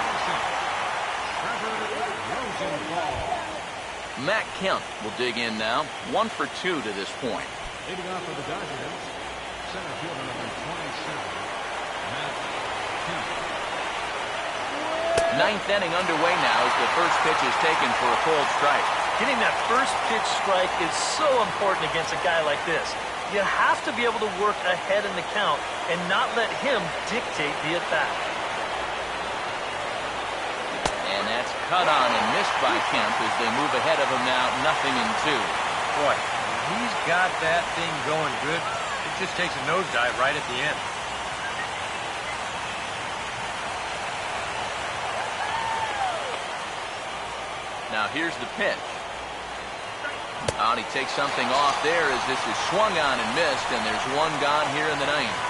Matt Kemp will dig in now. 1 for 2 to this point. Leading off for the Dodgers, center fielder number 27, Matt Kemp. Ninth inning underway now as the first pitch is taken for a cold strike. Getting that first pitch strike is so important against a guy like this. You have to be able to work ahead in the count and not let him dictate the at-bat. And that's cut on and missed by Kemp as they move ahead of him now, 0-2. Boy, when he's got that thing going good, it just takes a nosedive right at the end. Now here's the pitch. And he takes something off there as this is swung on and missed, and there's 1 gone here in the ninth.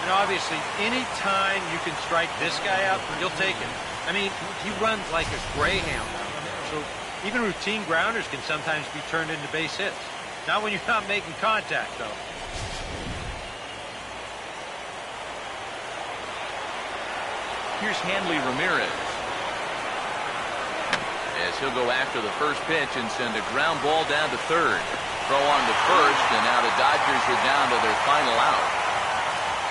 And obviously, any time you can strike this guy out, you'll take it. I mean, he runs like a greyhound, so even routine grounders can sometimes be turned into base hits. Not when you're not making contact, though. Here's Hanley Ramirez. As he'll go after the first pitch and send a ground ball down to third. Throw on to first, and now the Dodgers are down to their final out.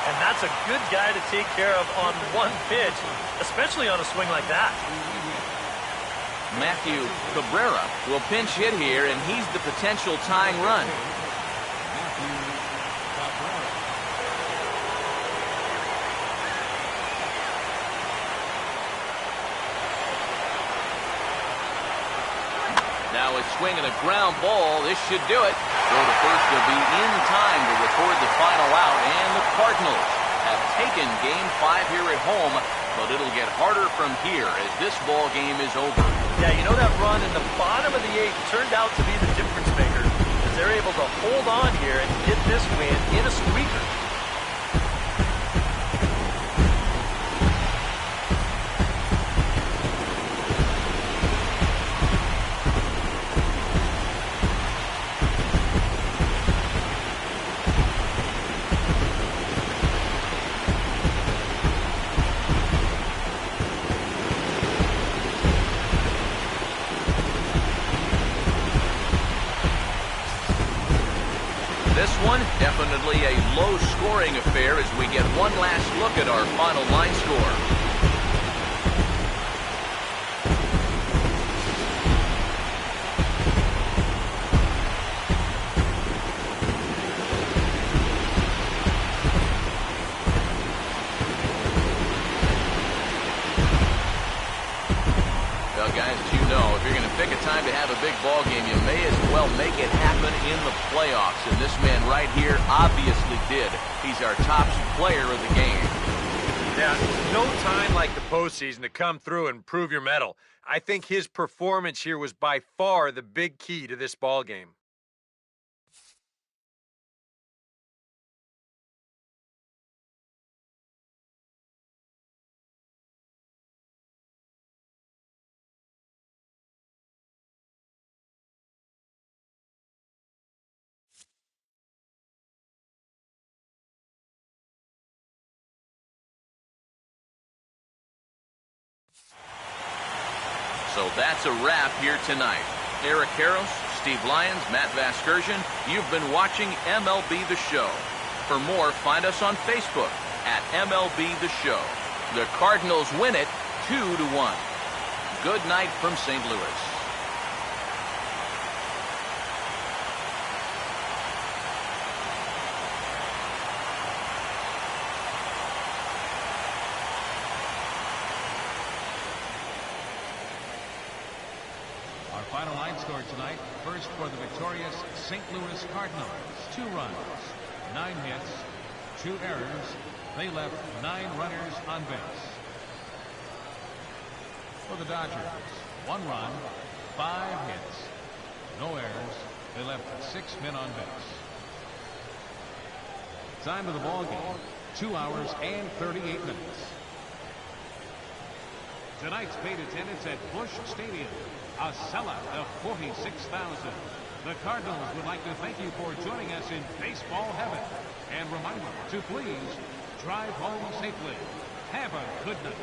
And that's a good guy to take care of on 1 pitch, especially on a swing like that. Matthew Cabrera will pinch hit here, and he's the potential tying run. Now a swing and a ground ball. This should do it. Throw to first will be in time to record the final out, and the Cardinals have taken Game 5 here at home, but it'll get harder from here as this ball game is over. Yeah, you know that run in the bottom of the 8th turned out to be the difference maker, as they're able to hold on here and get this win in a squeaker. one, definitely a low-scoring affair as we get one last look at our final line score. Time to have a big ball game, you may as well make it happen in the playoffs, and this man right here obviously did. He's our top player of the game. Yeah, no time like the postseason to come through and prove your mettle. I think his performance here was by far the big key to this ball game. So that's a wrap here tonight. Eric Harros, Steve Lyons, Matt Vasgersian, you've been watching MLB The Show. For more, find us on Facebook at MLB The Show. The Cardinals win it 2-1. Good night from St. Louis. Final line score tonight. First for the victorious St. Louis Cardinals. 2 runs, 9 hits, 2 errors. They left 9 runners on base. For the Dodgers, 1 run, 5 hits, no errors. They left 6 men on base. Time of the ball game, 2 hours and 38 minutes. Tonight's paid attendance at Busch Stadium, a sellout of 46,000. The Cardinals would like to thank you for joining us in baseball heaven. And remind you to please drive home safely. Have a good night.